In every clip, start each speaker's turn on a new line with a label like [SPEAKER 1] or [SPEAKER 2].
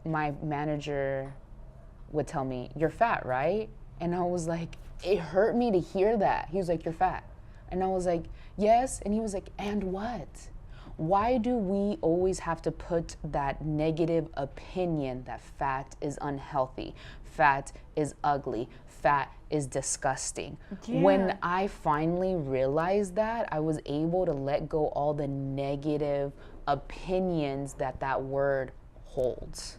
[SPEAKER 1] my manager would tell me, "You're fat, right?" And I was like, it hurt me to hear that. He was like, "You're fat." And I was like, "Yes." And he was like, "And what?" Why do we always have to put that negative opinion that fat is unhealthy, fat is ugly, fat is disgusting?
[SPEAKER 2] Yeah.
[SPEAKER 1] When I finally realized that, I was able to let go all the negative opinions that that word holds.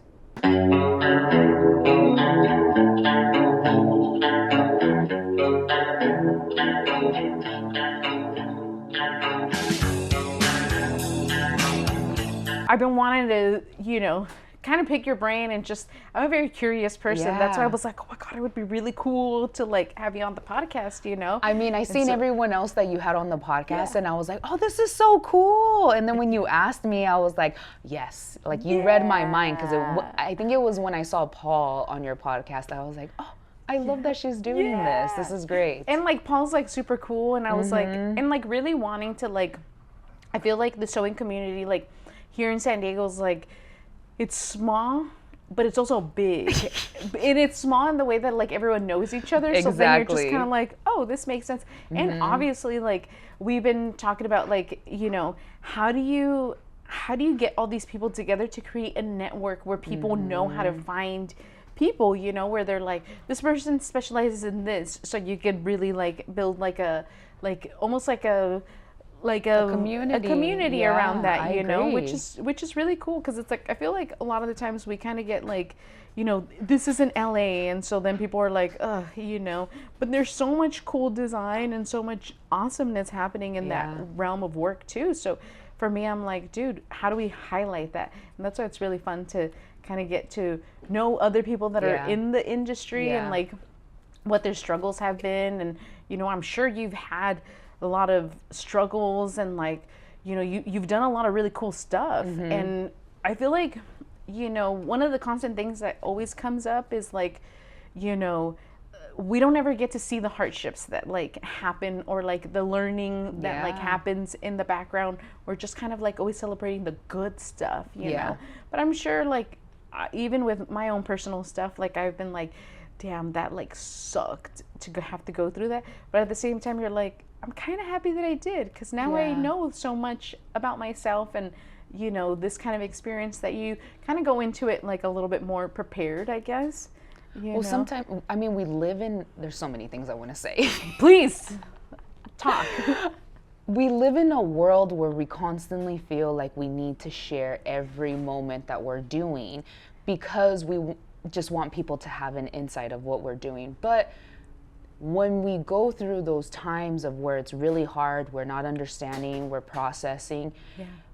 [SPEAKER 2] I've been wanting to, kind of pick your brain and just, I'm a very curious person.
[SPEAKER 1] Yeah.
[SPEAKER 2] That's why I was like, oh my God, it would be really cool to like have you on the podcast,
[SPEAKER 1] I mean, I seen everyone else that you had on the podcast and I was like, oh, this is so cool. And then when you asked me, I was like, yes, like you read my mind. Because I think it was when I saw Paul on your podcast, I was like, oh, I love that she's doing this. This is great.
[SPEAKER 2] And like Paul's like super cool. And I was like, and like really wanting to like, I feel like the sewing community, like here in San Diego is like, it's small, but it's also big. And it's small in the way that like everyone knows each other.
[SPEAKER 1] Exactly.
[SPEAKER 2] So then you're just kind of like, oh, this makes sense. And obviously like we've been talking about like, how do you get all these people together to create a network where people know how to find people, where they're like, this person specializes in this. So you could really like build like almost like a community around that,
[SPEAKER 1] agree.
[SPEAKER 2] which is really cool, because it's like I feel like a lot of the times we kind of get like, this is in LA, and so then people are like, ugh, but there's so much cool design and so much awesomeness happening in that realm of work too. So for me, I'm like, dude, how do we highlight that? And that's why it's really fun to kind of get to know other people that are in the industry and like what their struggles have been. And I'm sure you've had a lot of struggles, and like, you've done a lot of really cool stuff. And I feel like, one of the constant things that always comes up is like, we don't ever get to see the hardships that like happen, or like the learning that like happens in the background. We're just kind of like always celebrating the good stuff, you know? But I'm sure like, even with my own personal stuff, like I've been like, damn, that like sucked to have to go through that. But at the same time, you're like, I'm kind of happy that I did, because now I know so much about myself, and this kind of experience that you kind of go into it like a little bit more prepared, I guess.
[SPEAKER 1] Well, sometimes, I mean, there's so many things I want to say.
[SPEAKER 2] Please talk.
[SPEAKER 1] We live in a world where we constantly feel like we need to share every moment that we're doing, because we just want people to have an insight of what we're doing. But when we go through those times of where it's really hard, we're not understanding, we're processing,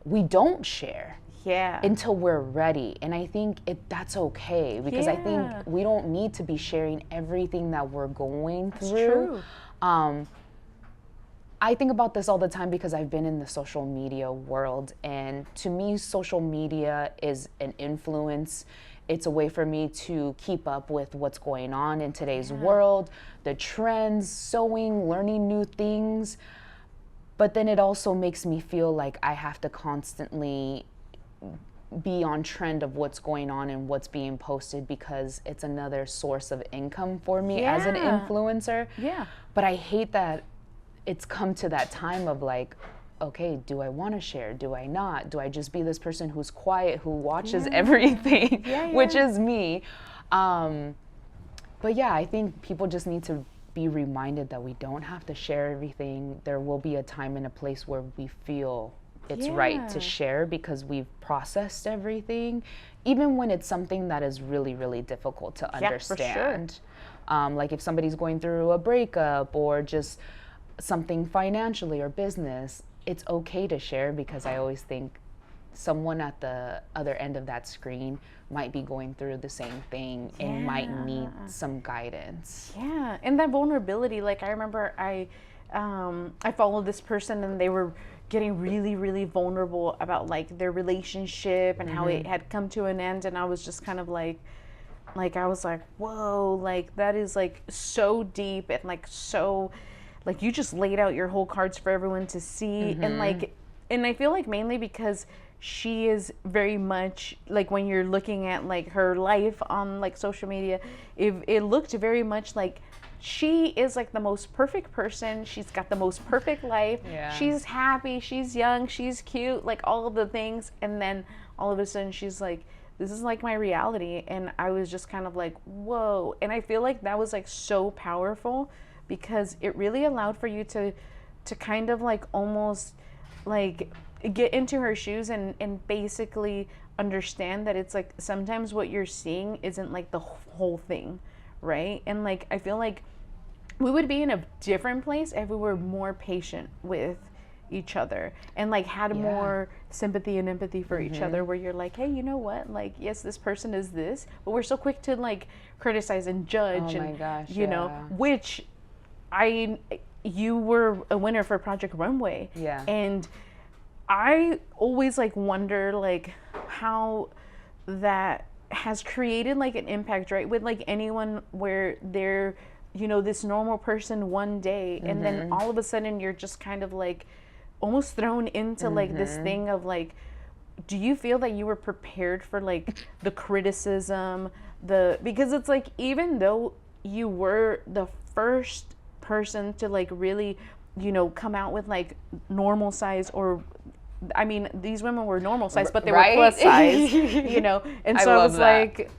[SPEAKER 1] we don't share until we're ready. And I think that's okay, because I think we don't need to be sharing everything that we're going through. I think about this all the time because I've been in the social media world, and to me, social media is an influence. It's a way for me to keep up with what's going on in today's world, the trends, sewing, learning new things. But then it also makes me feel like I have to constantly be on trend of what's going on and what's being posted, because it's another source of income for me as an influencer. But I hate that it's come to that time of like, okay, do I want to share? Do I not? Do I just be this person who's quiet, who watches everything, which is me? But yeah, I think people just need to be reminded that we don't have to share everything. There will be a time and a place where we feel it's right to share, because we've processed everything, even when it's something that is really, really difficult to understand. For sure. Like if somebody's going through a breakup or just something financially or business, it's okay to share, because I always think someone at the other end of that screen might be going through the same thing and might need some guidance.
[SPEAKER 2] And that vulnerability, like I remember I followed this person, and they were getting really, really vulnerable about like their relationship and how it had come to an end, and I was just kind of like I was like, whoa, like that is like so deep, and like so, like you just laid out your whole cards for everyone to see. And like, and I feel like mainly because she is very much like, when you're looking at like her life on like social media, it looked very much like she is like the most perfect person. She's got the most perfect life.
[SPEAKER 1] Yeah.
[SPEAKER 2] She's happy, she's young, she's cute, like all of the things. And then all of a sudden she's like, this is like my reality. And I was just kind of like, whoa. And I feel like that was like so powerful, because it really allowed for you to kind of like almost like get into her shoes and basically understand that it's like sometimes what you're seeing isn't like the whole thing, right? And like I feel like we would be in a different place if we were more patient with each other and like had more sympathy and empathy for each other, where you're like, hey, you know what, like, yes, this person is this, but we're so quick to like criticize and judge.
[SPEAKER 1] Oh
[SPEAKER 2] and
[SPEAKER 1] my gosh,
[SPEAKER 2] you know, which you were a winner for Project Runway.
[SPEAKER 1] Yeah.
[SPEAKER 2] And I always like wonder like how that has created like an impact, right, with like anyone, where they're, you know, this normal person one day, and then all of a sudden you're just kind of like almost thrown into like this thing of like, do you feel that you were prepared for like the criticism, because it's like, even though you were the first person to like really, you know, come out with like normal size, or I mean, these women were normal size, but they were plus size, you know. And so I was like,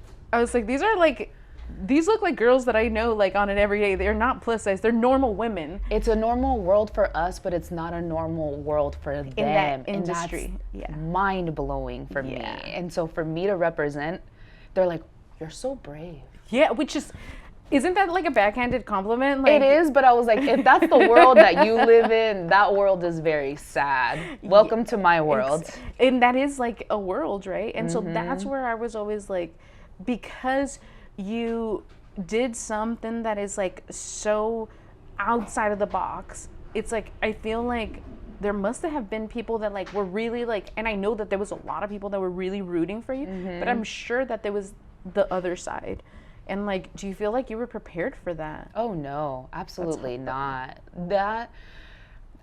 [SPEAKER 2] these look like girls that I know like on an everyday. They're not plus size. They're normal women.
[SPEAKER 1] It's a normal world for us, but it's not a normal world for them.
[SPEAKER 2] In that industry.
[SPEAKER 1] And that's mind blowing for me. And so for me to represent, they're like, you're so brave.
[SPEAKER 2] Yeah, which is, isn't that like a backhanded compliment? Like,
[SPEAKER 1] it is, but I was like, if that's the world that you live in, that world is very sad. Welcome to my world.
[SPEAKER 2] And that is like a world, right? And so that's where I was always like, because you did something that is like so outside of the box, it's like, I feel like there must have been people that like were really like, and I know that there was a lot of people that were really rooting for you, but I'm sure that there was the other side. And like, do you feel like you were prepared for that?
[SPEAKER 1] Oh no, absolutely not. That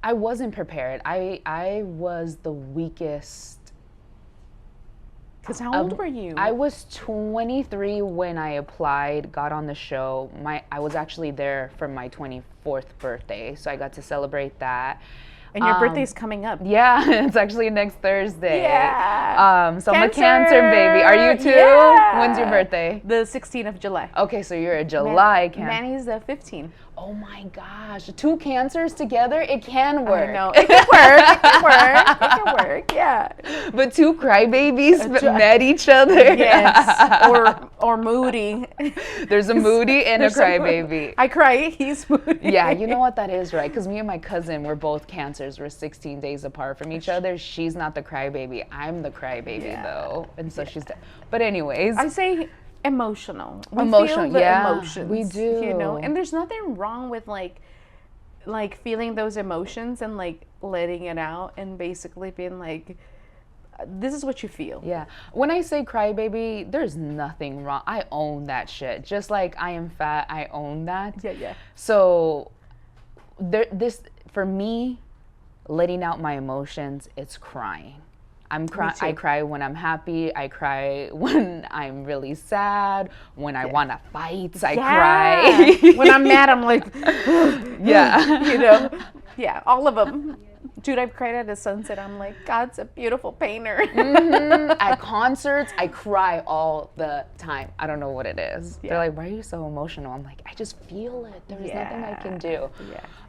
[SPEAKER 1] I wasn't prepared. I was the weakest.
[SPEAKER 2] Because how old were you?
[SPEAKER 1] I was 23 when I applied, got on the show. I was actually there for my 24th birthday, so I got to celebrate that.
[SPEAKER 2] And your birthday's coming up.
[SPEAKER 1] Yeah, it's actually next Thursday.
[SPEAKER 2] Yeah.
[SPEAKER 1] So I'm a Cancer baby. Are you too?
[SPEAKER 2] Yeah.
[SPEAKER 1] When's your birthday?
[SPEAKER 2] The 16th of July.
[SPEAKER 1] Okay, so you're a July Cancer.
[SPEAKER 2] Manny's the 15th.
[SPEAKER 1] Oh my gosh, 2 Cancers together? It can work.
[SPEAKER 2] I know. It can work. It can work. It can work. Yeah.
[SPEAKER 1] But 2 crybabies met each other.
[SPEAKER 2] Yes. Or moody.
[SPEAKER 1] There's a moody and a crybaby.
[SPEAKER 2] I cry. He's moody.
[SPEAKER 1] Yeah, you know what that is, right? Because me and my cousin, we're both Cancers. We're 16 days apart from each other. She's not the crybaby. I'm the crybaby though, and so she's. But anyways,
[SPEAKER 2] I say emotional. We
[SPEAKER 1] emotional.
[SPEAKER 2] feel the
[SPEAKER 1] Yeah,
[SPEAKER 2] emotions,
[SPEAKER 1] we do.
[SPEAKER 2] You know, and there's nothing wrong with like feeling those emotions and like letting it out and basically being like, this is what you feel.
[SPEAKER 1] Yeah. When I say crybaby, there's nothing wrong. I own that shit. Just like I am fat, I own that.
[SPEAKER 2] Yeah.
[SPEAKER 1] So this for me, letting out my emotions, it's crying. I cry when I'm happy. I cry when I'm really sad. When I want to fight, I cry.
[SPEAKER 2] When I'm mad, I'm like,
[SPEAKER 1] yeah.
[SPEAKER 2] You know, yeah, all of them. Dude, I've cried at a sunset. I'm like, God's a beautiful painter.
[SPEAKER 1] At concerts, I cry all the time. I don't know what it is. They're like, why are you so emotional? I'm like, I just feel it. There's nothing I can do.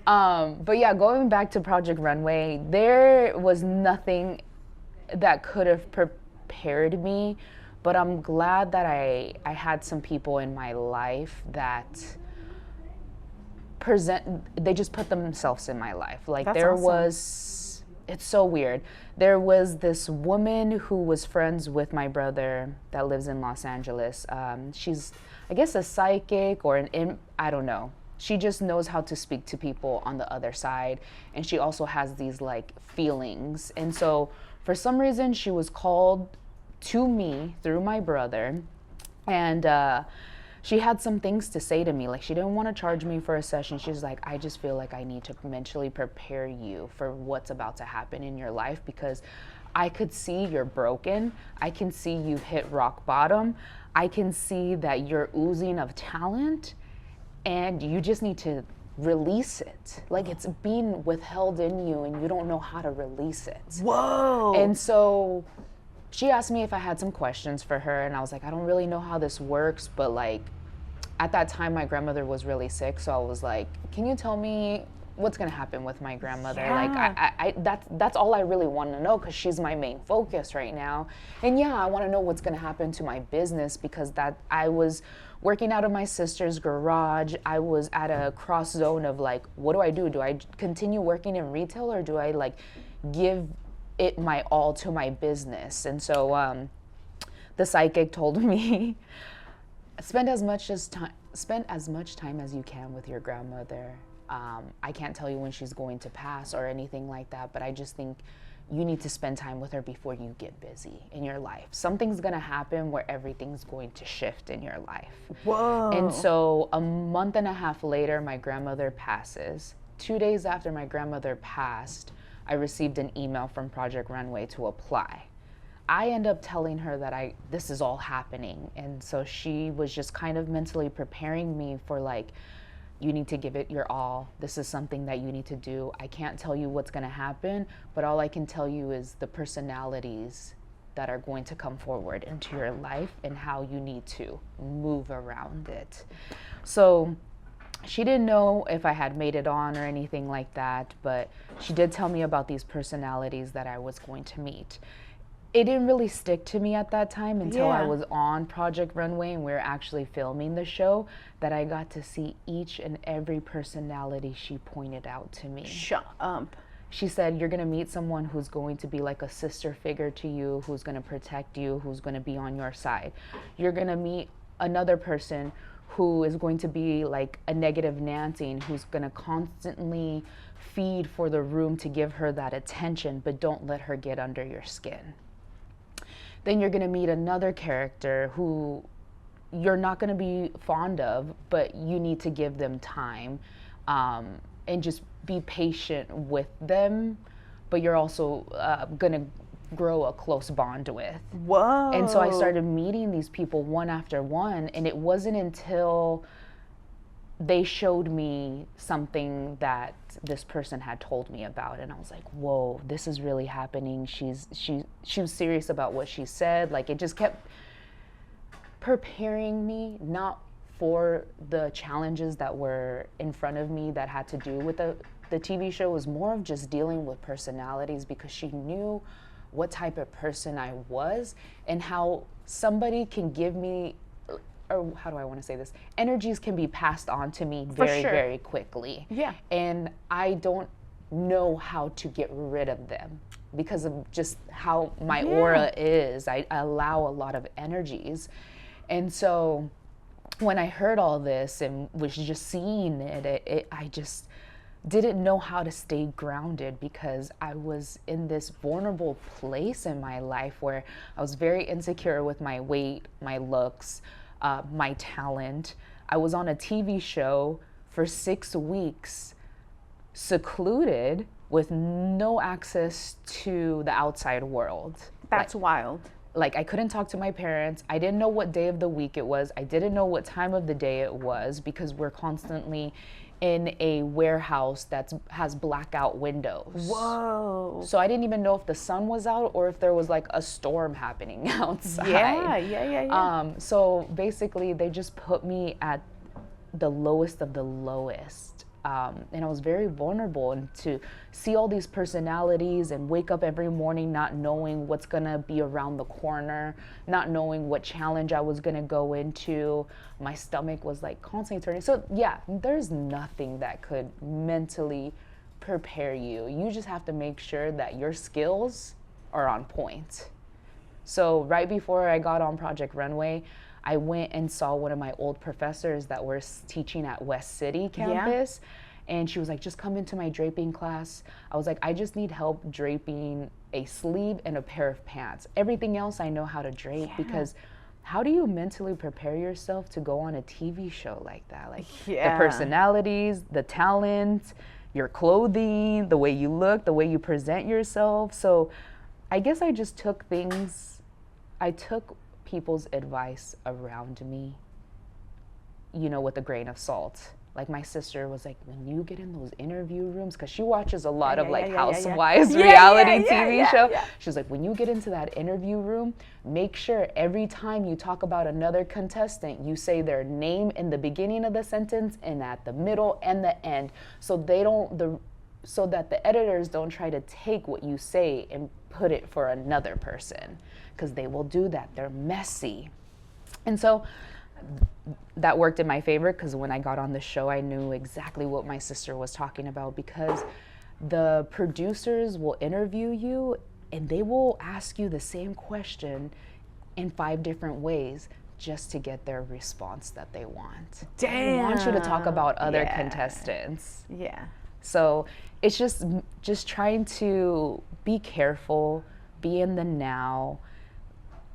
[SPEAKER 1] But yeah, going back to Project Runway, there was nothing that could have prepared me, but I'm glad that I had some people in my life that they just put themselves in my life. Like
[SPEAKER 2] That's
[SPEAKER 1] there
[SPEAKER 2] awesome.
[SPEAKER 1] was, it's so weird. There was this woman who was friends with my brother that lives in Los Angeles. She's, I guess, a psychic or I don't know. She just knows how to speak to people on the other side, and she also has these like feelings. And so for some reason, she was called to me through my brother, and she had some things to say to me. Like, she didn't want to charge me for a session. She's like, I just feel like I need to mentally prepare you for what's about to happen in your life, because I could see you're broken. I can see you've hit rock bottom. I can see that you're oozing of talent, and you just need to release it. Like, it's being withheld in you and you don't know how to release it.
[SPEAKER 2] Whoa.
[SPEAKER 1] And so she asked me if I had some questions for her, and I was like, I don't really know how this works, but like at that time my grandmother was really sick, so I was like, can you tell me what's gonna happen with my grandmother?
[SPEAKER 2] Yeah.
[SPEAKER 1] Like that's all I really want to know, because she's my main focus right now. And yeah, I want to know what's gonna happen to my business, because that I was working out of my sister's garage. I was at a cross zone of like, what do I do? Do I continue working in retail, or do I like give it my all to my business? And so the psychic told me, spend as much time as you can with your grandmother. I can't tell you when she's going to pass or anything like that, but I just think you need to spend time with her before you get busy in your life. Something's gonna happen where everything's going to shift in your life.
[SPEAKER 2] Whoa.
[SPEAKER 1] And so a month and a half later, my grandmother passes. 2 days after my grandmother passed, I received an email from Project Runway to apply. I end up telling her that this is all happening. And so she was just kind of mentally preparing me for like, you need to give it your all. This is something that you need to do. I can't tell you what's gonna happen, but all I can tell you is the personalities that are going to come forward into your life and how you need to move around it. So she didn't know if I had made it on or anything like that, but she did tell me about these personalities that I was going to meet. It didn't really stick to me at that time until I was on Project Runway and we were actually filming the show, that I got to see each and every personality she pointed out to me.
[SPEAKER 2] Shut up.
[SPEAKER 1] She said, you're gonna meet someone who's going to be like a sister figure to you, who's gonna protect you, who's gonna be on your side. You're gonna meet another person who is going to be like a negative Nancy, who's gonna constantly feed for the room to give her that attention, but don't let her get under your skin. Then you're gonna meet another character who you're not gonna be fond of, but you need to give them time, and just be patient with them, but you're also gonna grow a close bond with.
[SPEAKER 2] Whoa.
[SPEAKER 1] And so I started meeting these people one after one, and it wasn't until they showed me something that this person had told me about, and I was like, whoa, this is really happening. She was serious about what she said. Like, it just kept preparing me, not for the challenges that were in front of me that had to do with the TV show. It was more of just dealing with personalities, because she knew what type of person I was and how somebody can give me, or how do I want to say this? Energies can be passed on to me very, very quickly.
[SPEAKER 2] Yeah.
[SPEAKER 1] And I don't know how to get rid of them because of just how my aura is. I allow a lot of energies. And so when I heard all this and was just seeing it, I just didn't know how to stay grounded, because I was in this vulnerable place in my life where I was very insecure with my weight, my looks, my talent. I was on a TV show for 6 weeks, secluded with no access to the outside world.
[SPEAKER 2] That's wild.
[SPEAKER 1] Like, I couldn't talk to my parents. I didn't know what day of the week it was. I didn't know what time of the day it was, because we're constantly in a warehouse that has blackout windows.
[SPEAKER 2] Whoa.
[SPEAKER 1] So I didn't even know if the sun was out or if there was like a storm happening outside.
[SPEAKER 2] Yeah.
[SPEAKER 1] So basically they just put me at the lowest of the lowest. And I was very vulnerable, and to see all these personalities and wake up every morning not knowing what's gonna be around the corner, not knowing what challenge I was gonna go into. My stomach was like constantly turning. So yeah, there's nothing that could mentally prepare you. You just have to make sure that your skills are on point. So right before I got on Project Runway, I went and saw one of my old professors that were teaching at West City campus. And she was like, just come into my draping class. I was like, I just need help draping a sleeve and a pair of pants. Everything else I know how to drape, because how do you mentally prepare yourself to go on a TV show like that? Like the personalities, the talent, your clothing, the way you look, the way you present yourself. So I guess I took people's advice around me, with a grain of salt. Like my sister was like, when you get in those interview rooms, because she watches a lot of Housewives reality TV show. She's like, when you get into that interview room, make sure every time you talk about another contestant, you say their name in the beginning of the sentence and at the middle and the end, so that the editors don't try to take what you say and put it for another person, because they will do that. They're messy. And so that worked in my favor, because when I got on the show, I knew exactly what my sister was talking about, because the producers will interview you and they will ask you the same question in 5 different ways just to get their response that they want.
[SPEAKER 2] Damn.
[SPEAKER 1] They want you to talk about other contestants.
[SPEAKER 2] Yeah.
[SPEAKER 1] So it's just trying to be careful, be in the now,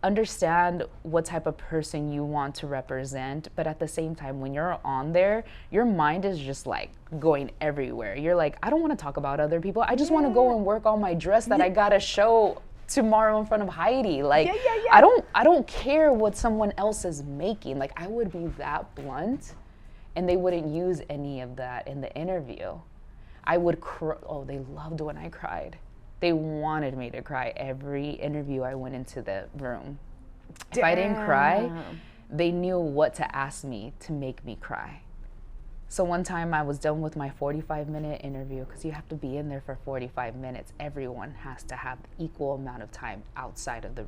[SPEAKER 1] understand what type of person you want to represent, but at the same time, when you're on there, your mind is just like going everywhere. You're like, I don't want to talk about other people. I just want to go and work on my dress that I got to show tomorrow in front of Heidi. Like, I don't care what someone else is making. Like, I would be that blunt, and they wouldn't use any of that in the interview. I would cry. Oh, they loved when I cried. They wanted me to cry every interview I went into the room. If I didn't cry, they knew what to ask me to make me cry. So one time I was done with my 45-minute interview, because you have to be in there for 45 minutes. Everyone has to have equal amount of time outside of the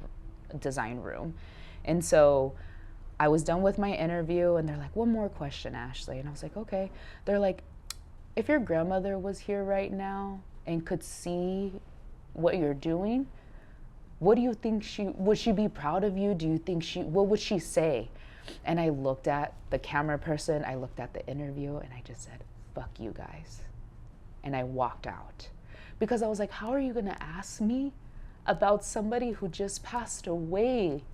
[SPEAKER 1] design room. And so I was done with my interview, and they're like, one more question, Ashley. And I was like, okay. They're like, if your grandmother was here right now and could see what you're doing, what do you think would she be proud of you? Do you think what would she say? And I looked at the camera person, I looked at the interview, and I just said, fuck you guys. And I walked out, because I was like, how are you gonna ask me about somebody who just passed away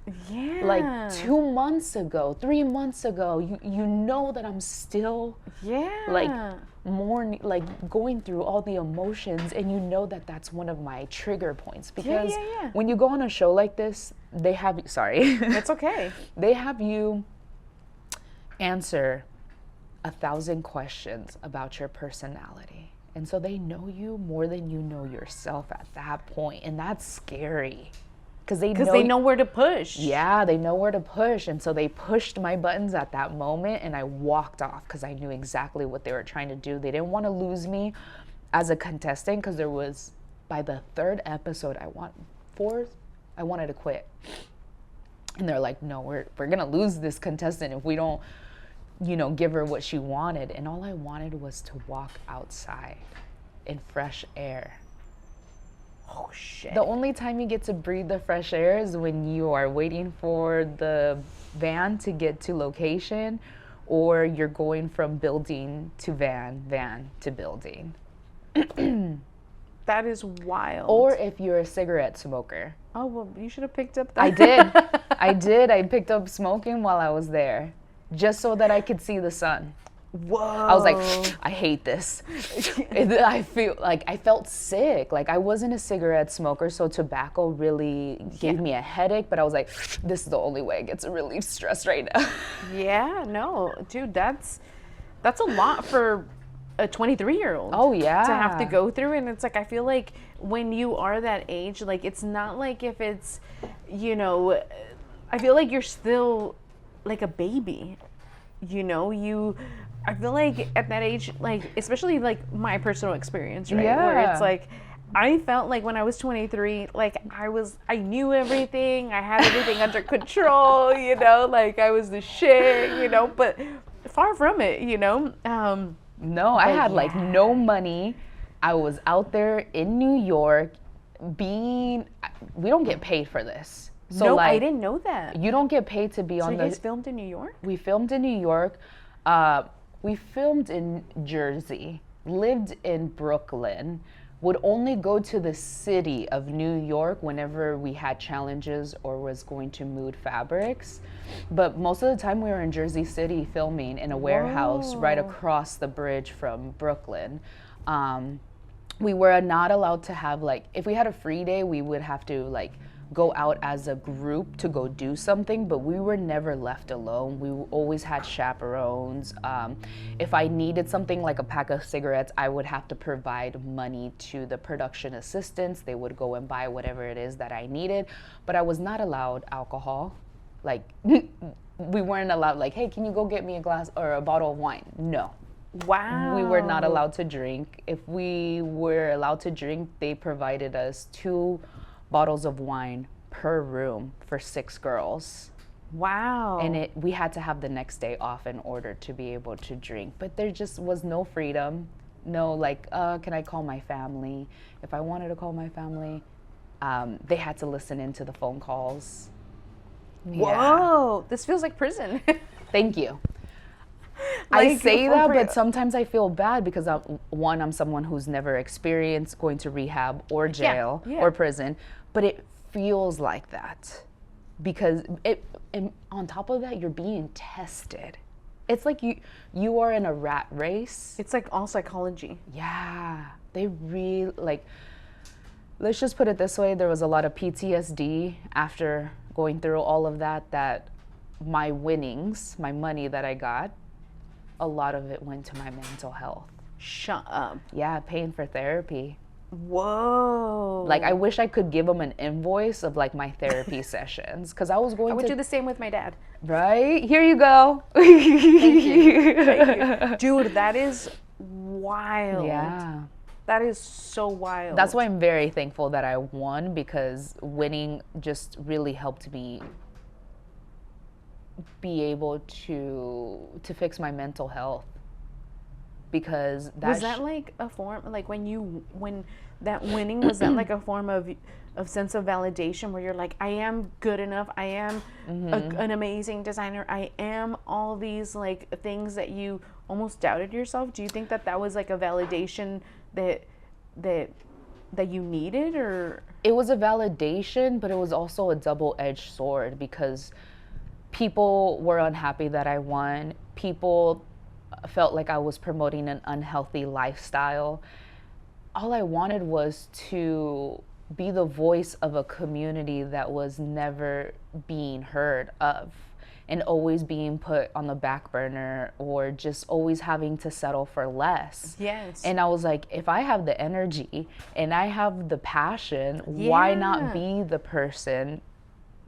[SPEAKER 1] like 2 months ago, 3 months ago? You know that I'm still like going through all the emotions, and you know that that's one of my trigger points, because when you go on a show like this, they have
[SPEAKER 2] it's okay,
[SPEAKER 1] they have you answer 1,000 questions about your personality. And so they know you more than you know yourself at that point. And that's scary. Because they know
[SPEAKER 2] where to push.
[SPEAKER 1] Yeah, they know where to push. And so they pushed my buttons at that moment, and I walked off, because I knew exactly what they were trying to do. They didn't want to lose me as a contestant, because there was, by the 3rd episode, I wanted to quit. And they're like, no, we're going to lose this contestant if we don't, give her what she wanted. And all I wanted was to walk outside in fresh air.
[SPEAKER 2] Oh, shit.
[SPEAKER 1] The only time you get to breathe the fresh air is when you are waiting for the van to get to location, or you're going from building to van to building.
[SPEAKER 2] That is wild.
[SPEAKER 1] Or if you're a cigarette smoker.
[SPEAKER 2] Oh, well, you should have picked up that.
[SPEAKER 1] I did. I picked up smoking while I was there, just so that I could see the sun.
[SPEAKER 2] Whoa.
[SPEAKER 1] I was like, I hate this. I felt sick. Like, I wasn't a cigarette smoker, so tobacco really gave me a headache, but I was like, this is the only way I get to relieve stress right now.
[SPEAKER 2] Yeah, no, dude, that's a lot for a 23-year-old.
[SPEAKER 1] Oh, yeah.
[SPEAKER 2] To have to go through. And it's like, I feel like when you are that age, like, it's not like if it's, I feel like you're still like a baby. I feel like at that age, like, especially like my personal experience, right?
[SPEAKER 1] Yeah.
[SPEAKER 2] Where it's like, I felt like when I was 23, like I knew everything. I had everything under control, like I was the shit, but far from it,
[SPEAKER 1] No, I had like no money. I was out there in New York we don't get paid for this. So
[SPEAKER 2] no,
[SPEAKER 1] like,
[SPEAKER 2] I didn't know that.
[SPEAKER 1] You don't get paid to be on the.
[SPEAKER 2] So you guys filmed in New York?
[SPEAKER 1] We filmed in New York. We filmed in Jersey, lived in Brooklyn, would only go to the city of New York whenever we had challenges or was going to Mood Fabrics. But most of the time we were in Jersey City filming in a warehouse right across the bridge from Brooklyn. we were not allowed to have, like, if we had a free day, we would have to, like, go out as a group to go do something, but we were never left alone. We always had chaperones. If I needed something like a pack of cigarettes, I would have to provide money to the production assistants. They would go and buy whatever it is that I needed, but I was not allowed alcohol. Like, we weren't allowed, like, hey, can you go get me a glass or a bottle of wine? No.
[SPEAKER 2] Wow.
[SPEAKER 1] We were not allowed to drink. If we were allowed to drink, they provided us 2 bottles of wine per room for 6 girls.
[SPEAKER 2] Wow.
[SPEAKER 1] And we had to have the next day off in order to be able to drink. But there just was no freedom. No, like, can I call my family? If I wanted to call my family, they had to listen into the phone calls.
[SPEAKER 2] Whoa, this feels like prison.
[SPEAKER 1] Thank you.
[SPEAKER 2] Like,
[SPEAKER 1] I say that, but sometimes I feel bad because I'm someone who's never experienced going to rehab or jail or prison, but it feels like that because and on top of that, you're being tested. It's like you are in a rat race.
[SPEAKER 2] It's like all psychology.
[SPEAKER 1] Yeah, they really, like, let's just put it this way, there was a lot of PTSD after going through all of that my winnings, my money that I got, a lot of it went to my mental health.
[SPEAKER 2] Shut up.
[SPEAKER 1] Yeah, paying for therapy.
[SPEAKER 2] Whoa.
[SPEAKER 1] Like, I wish I could give them an invoice of, like, my therapy sessions, because I was going
[SPEAKER 2] I would do the same with my dad.
[SPEAKER 1] Right? Here you go.
[SPEAKER 2] Thank you. Thank you. Dude, that is wild.
[SPEAKER 1] Yeah.
[SPEAKER 2] That is so wild.
[SPEAKER 1] That's why I'm very thankful that I won, because winning just really helped me be able to fix my mental health, because
[SPEAKER 2] was that like a form, like when that winning, was that like a form of sense of validation where you're like, I am good enough, I am an amazing designer, I am all these like things that you almost doubted yourself? Do you think that was like a validation that you needed? Or
[SPEAKER 1] it was a validation, but it was also a double-edged sword, because people were unhappy that I won. People felt like I was promoting an unhealthy lifestyle. All I wanted was to be the voice of a community that was never being heard of and always being put on the back burner, or just always having to settle for less.
[SPEAKER 2] Yes.
[SPEAKER 1] And I was like, if I have the energy and I have the passion, why not be the person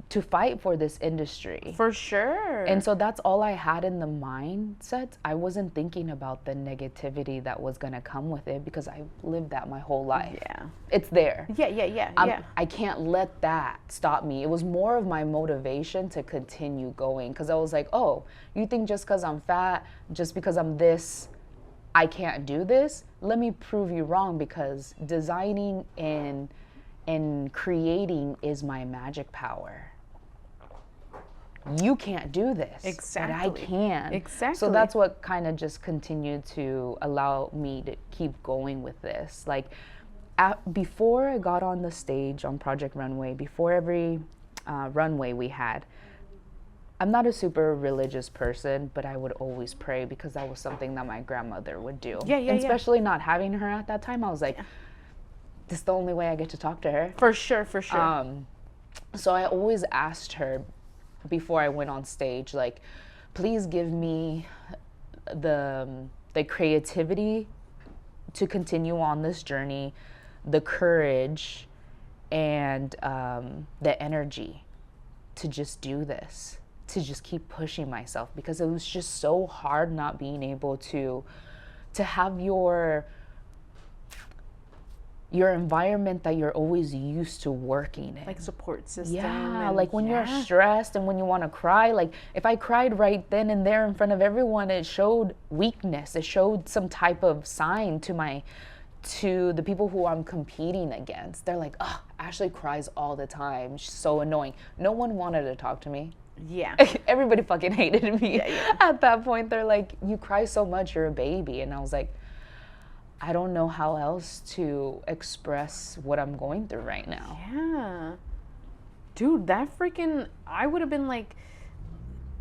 [SPEAKER 1] to fight for this industry?
[SPEAKER 2] For sure.
[SPEAKER 1] And so that's all I had in the mindset. I wasn't thinking about the negativity that was going to come with it, because I lived that my whole life.
[SPEAKER 2] Yeah.
[SPEAKER 1] It's there.
[SPEAKER 2] Yeah.
[SPEAKER 1] I can't let that stop me. It was more of my motivation to continue going, because I was like, oh, you think just because I'm fat, just because I'm this, I can't do this? Let me prove you wrong, because designing and creating is my magic power. You can't do this.
[SPEAKER 2] Exactly.
[SPEAKER 1] But I can.
[SPEAKER 2] Exactly.
[SPEAKER 1] So that's what kind of just continued to allow me to keep going with this. Like, before I got on the stage on Project Runway, before every runway we had, I'm not a super religious person, but I would always pray, because that was something that my grandmother would do. And especially not having her at that time, I was like, this is the only way I get to talk to her.
[SPEAKER 2] For sure.
[SPEAKER 1] So I always asked her before I went on stage, like, please give me the creativity to continue on this journey, the courage, and the energy to just do this, to just keep pushing myself, because it was just so hard not being able to have your environment that you're always used to working in.
[SPEAKER 2] Like support system.
[SPEAKER 1] Yeah, like when you're stressed and when you want to cry, like if I cried right then and there in front of everyone, it showed weakness. It showed some type of sign to the people who I'm competing against. They're like, oh, Ashley cries all the time. She's so annoying. No one wanted to talk to me.
[SPEAKER 2] Yeah.
[SPEAKER 1] Everybody fucking hated me. At that point, they're like, you cry so much, you're a baby. And I was like, I don't know how else to express what I'm going through right now.
[SPEAKER 2] Yeah. Dude, that freaking, I would have been like,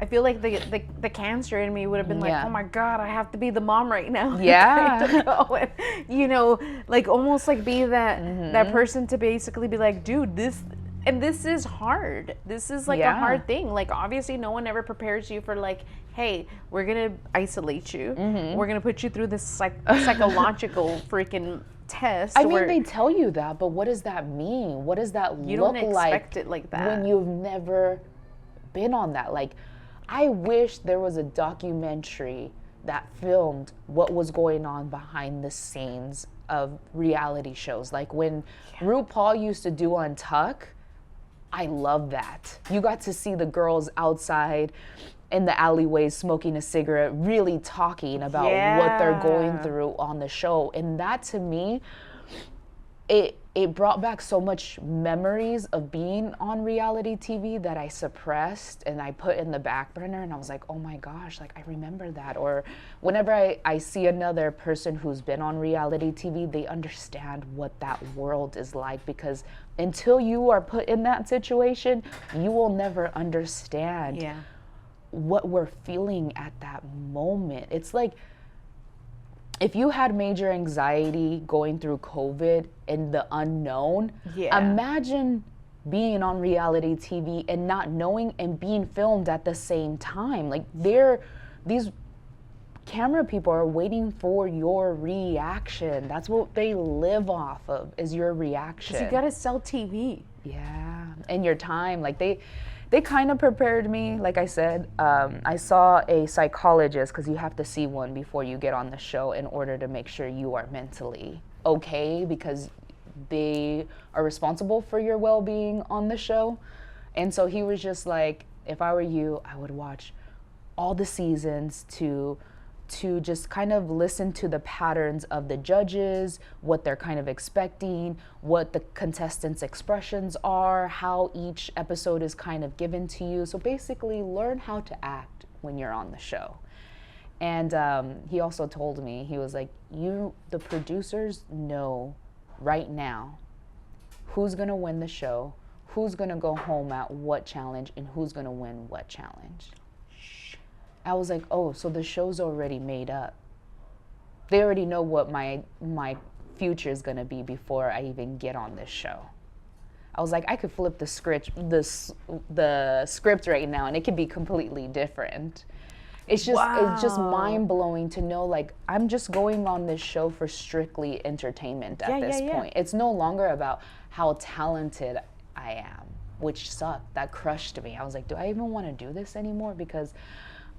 [SPEAKER 2] I feel like the cancer in me would have been like,
[SPEAKER 1] Yeah.
[SPEAKER 2] oh my God, I have to be the mom right now.
[SPEAKER 1] Yeah.
[SPEAKER 2] To go and, you know, like almost like be that person to basically be like, dude, this is hard. This is like a
[SPEAKER 1] Yeah.
[SPEAKER 2] hard thing. Like obviously no one ever prepares you for like, hey, we're gonna isolate you. We're gonna put you through this psychological freaking test.
[SPEAKER 1] I mean, they tell you that, but what does that mean? What does that
[SPEAKER 2] you
[SPEAKER 1] look
[SPEAKER 2] don't
[SPEAKER 1] like
[SPEAKER 2] expect it like that.
[SPEAKER 1] when you've never been on that? Like, I wish there was a documentary that filmed what was going on behind the scenes of reality shows. Like when RuPaul used to do Untuck, I love that. You got to see the girls outside in the alleyways smoking a cigarette, really talking about what they're going through on the show. And that to me, it brought back so much memories of being on reality TV that I suppressed and I put in the back burner, and I was like, oh my gosh, like I remember that. Or whenever I see another person who's been on reality TV, they understand what that world is like, because until you are put in that situation, you will never understand what we're feeling at that moment. It's like, if you had major anxiety going through COVID and the unknown, imagine being on reality TV and not knowing and being filmed at the same time. Like these camera people are waiting for your reaction. That's what they live off of, is your reaction.
[SPEAKER 2] 'Cause you gotta sell TV.
[SPEAKER 1] Yeah, and your time. Like they kind of prepared me. Like I said, I saw a psychologist, because you have to see one before you get on the show in order to make sure you are mentally okay, because they are responsible for your well-being on the show. And so he was just like, if I were you, I would watch all the seasons to just kind of listen to the patterns of the judges, what they're kind of expecting, what the contestants' expressions are, how each episode is kind of given to you. So basically learn how to act when you're on the show. And he also told me, he was like, the producers know right now who's gonna win the show, who's gonna go home at what challenge, and who's gonna win what challenge. I was like, oh, so the show's already made up. They already know what my future is gonna be before I even get on this show. I was like, I could flip the script right now, and it could be completely different. It's just mind blowing to know, like, I'm just going on this show for strictly entertainment at this point. It's no longer about how talented I am, which sucked. That crushed me. I was like, do I even want to do this anymore? Because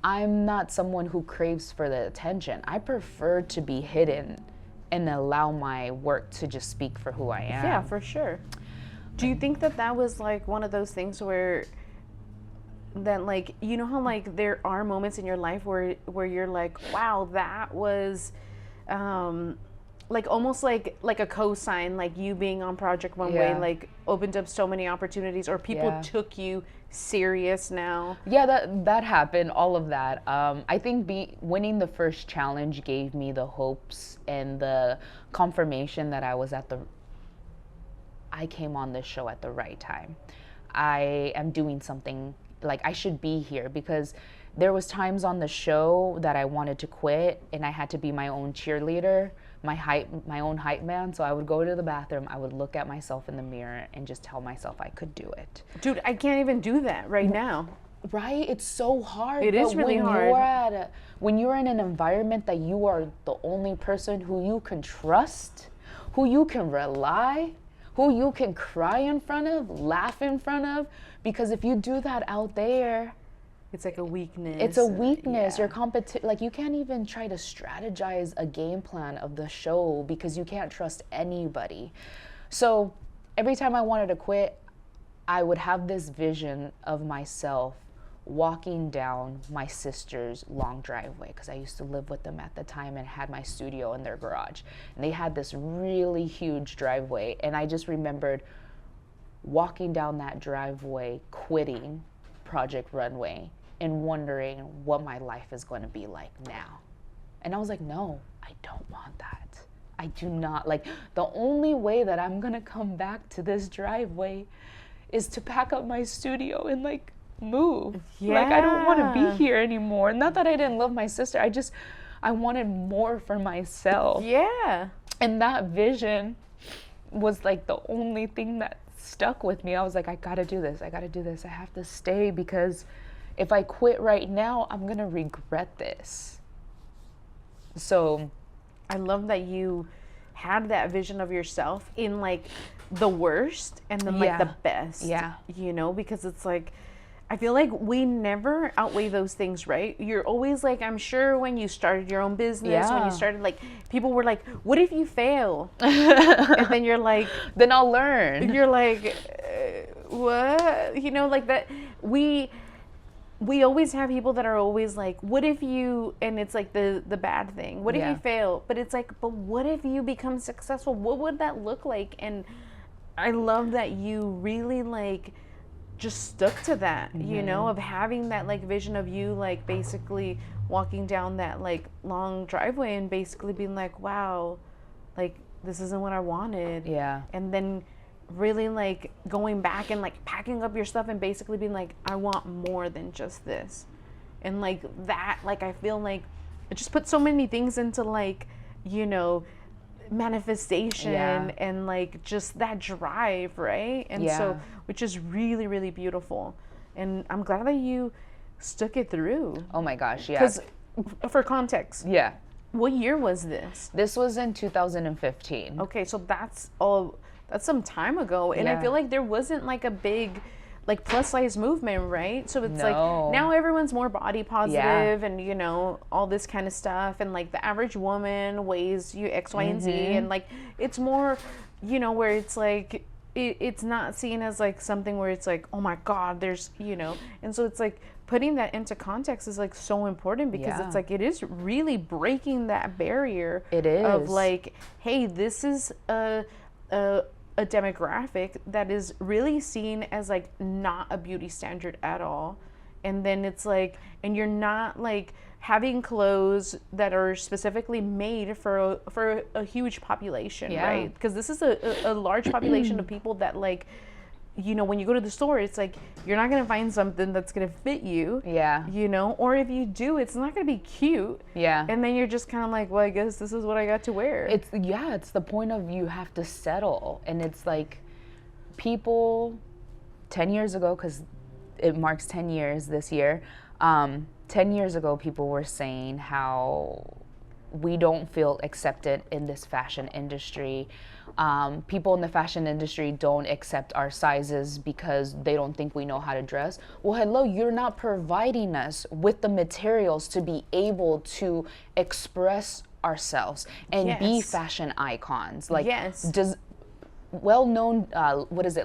[SPEAKER 1] I'm not someone who craves for the attention. I prefer to be hidden and allow my work to just speak for who I am.
[SPEAKER 2] Yeah, for sure. Do you think that was like one of those things where then, like, you know how like there are moments in your life where you're like, wow, that was like almost like a cosign, like you being on Project Runway like opened up so many opportunities, or people took you serious now? Yeah,
[SPEAKER 1] that happened, all of that. I think winning the first challenge gave me the hopes and the confirmation that I came on this show at the right time. I am doing something, like I should be here, because there was times on the show that I wanted to quit and I had to be my own cheerleader, my own hype man. So I would go to the bathroom, I would look at myself in the mirror and just tell myself I could do it.
[SPEAKER 2] Dude, I can't even do that right now.
[SPEAKER 1] Right? It's so hard.
[SPEAKER 2] It is really hard.
[SPEAKER 1] When you're in an environment that you are the only person who you can trust, who you can rely, who you can cry in front of, laugh in front of, because if you do that out there,
[SPEAKER 2] it's like a weakness.
[SPEAKER 1] It's a weakness. Your like you can't even try to strategize a game plan of the show because you can't trust anybody. So every time I wanted to quit, I would have this vision of myself walking down my sister's long driveway, because I used to live with them at the time and had my studio in their garage. And they had this really huge driveway, and I just remembered walking down that driveway, quitting Project Runway, and wondering what my life is going to be like now. And I was like, no, I don't want that. I do not. Like, the only way that I'm going to come back to this driveway is to pack up my studio and like move. Like, I don't want to
[SPEAKER 2] Yeah.
[SPEAKER 1] be here anymore. Not that I didn't love my sister. I wanted more for myself.
[SPEAKER 2] Yeah.
[SPEAKER 1] And that vision was like the only thing that stuck with me. I was like, I gotta do this. I gotta do this. I have to stay, because if I quit right now, I'm gonna regret this. So
[SPEAKER 2] I love that you had that vision of yourself in like the worst and then like
[SPEAKER 1] Yeah.
[SPEAKER 2] the best.
[SPEAKER 1] Yeah.
[SPEAKER 2] You know, because it's like, I feel like we never outweigh those things, right? You're always like, I'm sure when you started your own business, when
[SPEAKER 1] Yeah.
[SPEAKER 2] you started, like, people were like, what if you fail? And then you're like,
[SPEAKER 1] then I'll learn.
[SPEAKER 2] you're like, what? You know, like that. We always have people that are always like, what if you, and it's like the bad thing. What if
[SPEAKER 1] Yeah.
[SPEAKER 2] you fail? But it's like, but what if you become successful? What would that look like? And I love that you really like just stuck to that, you know, of having that like vision of you like basically walking down that like long driveway and basically being like, wow, like this isn't what I wanted.
[SPEAKER 1] Yeah.
[SPEAKER 2] And then really like going back and like packing up your stuff and basically being like, I want more than just this. And like that, like I feel like it just puts so many things into like, you know, manifestation
[SPEAKER 1] Yeah.
[SPEAKER 2] and like just that drive, right? And
[SPEAKER 1] Yeah.
[SPEAKER 2] so, which is really, really beautiful. And I'm glad that you stuck it through.
[SPEAKER 1] Oh my gosh, yeah.
[SPEAKER 2] Because for context,
[SPEAKER 1] Yeah.
[SPEAKER 2] what year was this?
[SPEAKER 1] This was in 2015.
[SPEAKER 2] Okay, so that's some time ago. And I
[SPEAKER 1] Yeah.
[SPEAKER 2] feel like there wasn't like a big like plus size movement, right? So it's like
[SPEAKER 1] No.
[SPEAKER 2] now everyone's more body positive
[SPEAKER 1] Yeah.
[SPEAKER 2] and you know, all this kind of stuff, and like the average woman weighs you X, Y, and Z, and like it's more, you know, where it's like it's not seen as like something where it's like, oh my God, there's, you know, and so it's like putting that into context is like so important, because
[SPEAKER 1] Yeah.
[SPEAKER 2] it's like it is really breaking that barrier
[SPEAKER 1] It is.
[SPEAKER 2] of like, hey, this is a demographic that is really seen as like not a beauty standard at all. And then it's like, and you're not like having clothes that are specifically made for a huge population,
[SPEAKER 1] Yeah.
[SPEAKER 2] right? Because this is a large population of people that like, you know, when you go to the store, it's like you're not gonna find something that's gonna fit you.
[SPEAKER 1] Yeah.
[SPEAKER 2] You know, or if you do, it's not gonna be cute.
[SPEAKER 1] Yeah.
[SPEAKER 2] And then you're just kind of like, well, I guess this is what I got to wear.
[SPEAKER 1] It's the point of you have to settle. And it's like people 10 years ago, because it marks 10 years this year, 10 years ago people were saying how we don't feel accepted in this fashion industry. People in the fashion industry don't accept our sizes because they don't think we know how to dress. Well, hello, you're not providing us with the materials to be able to express ourselves and be
[SPEAKER 2] Yes.
[SPEAKER 1] fashion icons. Like,
[SPEAKER 2] Yes.
[SPEAKER 1] well-known,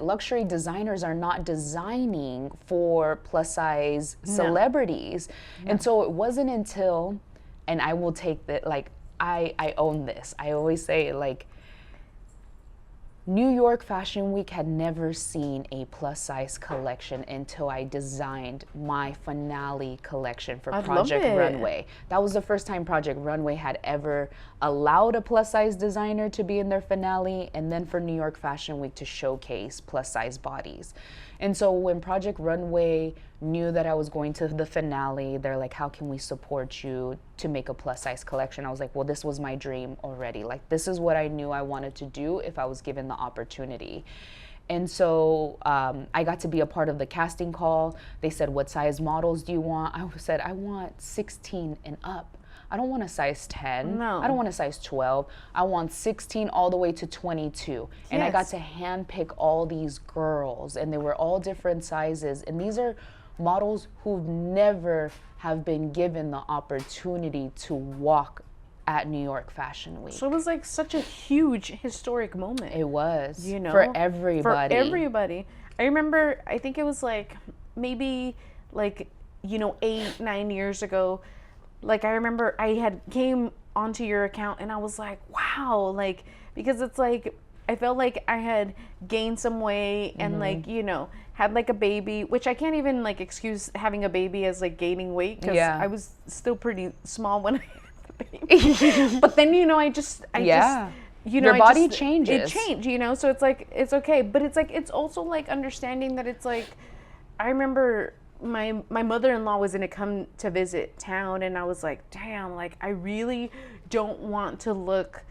[SPEAKER 1] luxury designers are not designing for plus-size celebrities. And so it wasn't until, and I will take that, like, I own this. I always say, like, New York Fashion Week had never seen a plus-size collection until I designed my finale collection for
[SPEAKER 2] I love
[SPEAKER 1] Project
[SPEAKER 2] it.
[SPEAKER 1] Runway. That was the first time Project Runway had ever allowed a plus-size designer to be in their finale, and then for New York Fashion Week to showcase plus-size bodies. And so when Project Runway knew that I was going to the finale, they're like, how can we support you to make a plus-size collection? I was like, well, this was my dream already. Like, this is what I knew I wanted to do if I was given the opportunity. And so I got to be a part of the casting call. They said, what size models do you want? I said, I want 16 and up. I don't want a size 10.
[SPEAKER 2] No.
[SPEAKER 1] I don't want a size 12. I want 16 all the way to 22. And I got
[SPEAKER 2] Yes.
[SPEAKER 1] to handpick all these girls, and they were all different sizes. And these are models who never have been given the opportunity to walk at New York Fashion Week.
[SPEAKER 2] So it was like such a huge historic moment.
[SPEAKER 1] It was,
[SPEAKER 2] You know,
[SPEAKER 1] for everybody.
[SPEAKER 2] For everybody. I remember, I think it was like maybe like, you know, 8-9 years ago. Like I remember I had came onto your account and I was like, wow, like, because it's like I felt like I had gained some weight and like, you know, had like a baby, which I can't even like excuse having a baby as like gaining weight, because
[SPEAKER 1] Yeah.
[SPEAKER 2] I was still pretty small when I had the baby. But then, you know, I just you know,
[SPEAKER 1] Your body changes.
[SPEAKER 2] It changed, you know, so it's like it's okay, but it's like it's also like understanding that it's like I remember my mother-in-law was gonna come to visit town, and I was like, damn, like I really don't want to look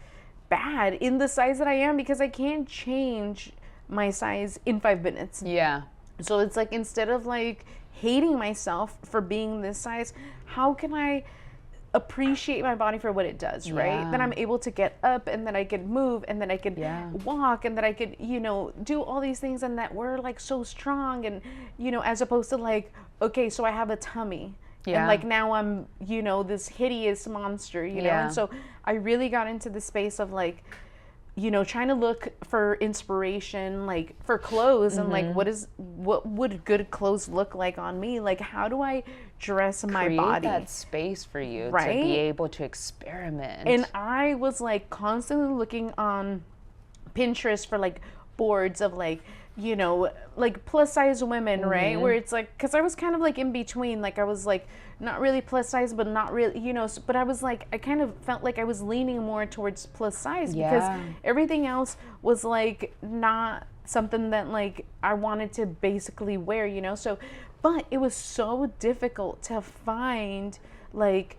[SPEAKER 2] bad in the size that I am, because I can't change my size in 5 minutes.
[SPEAKER 1] Yeah.
[SPEAKER 2] So it's like, instead of like hating myself for being this size, how can I appreciate my body for what it does, right?
[SPEAKER 1] Yeah.
[SPEAKER 2] Then I'm able to get up, and then I could move, and then I could walk, and that I could, do all these things, and that we're like so strong, and as opposed to like, okay, so I have a tummy.
[SPEAKER 1] Yeah.
[SPEAKER 2] And like now I'm, this hideous monster, and so I really got into the space of like, trying to look for inspiration, like for clothes, and like what would good clothes look like on me? Like, how do I dress my
[SPEAKER 1] Create
[SPEAKER 2] body?
[SPEAKER 1] that space for you
[SPEAKER 2] Right?
[SPEAKER 1] to be able to experiment.
[SPEAKER 2] And I was like constantly looking on Pinterest for like boards of like, like plus size women, right? Where it's like, because I was kind of like in between, like I was like not really plus size, but not really, but I was like, I kind of felt like I was leaning more towards plus size, because everything else was like not something that like I wanted to basically wear, so, but it was so difficult to find like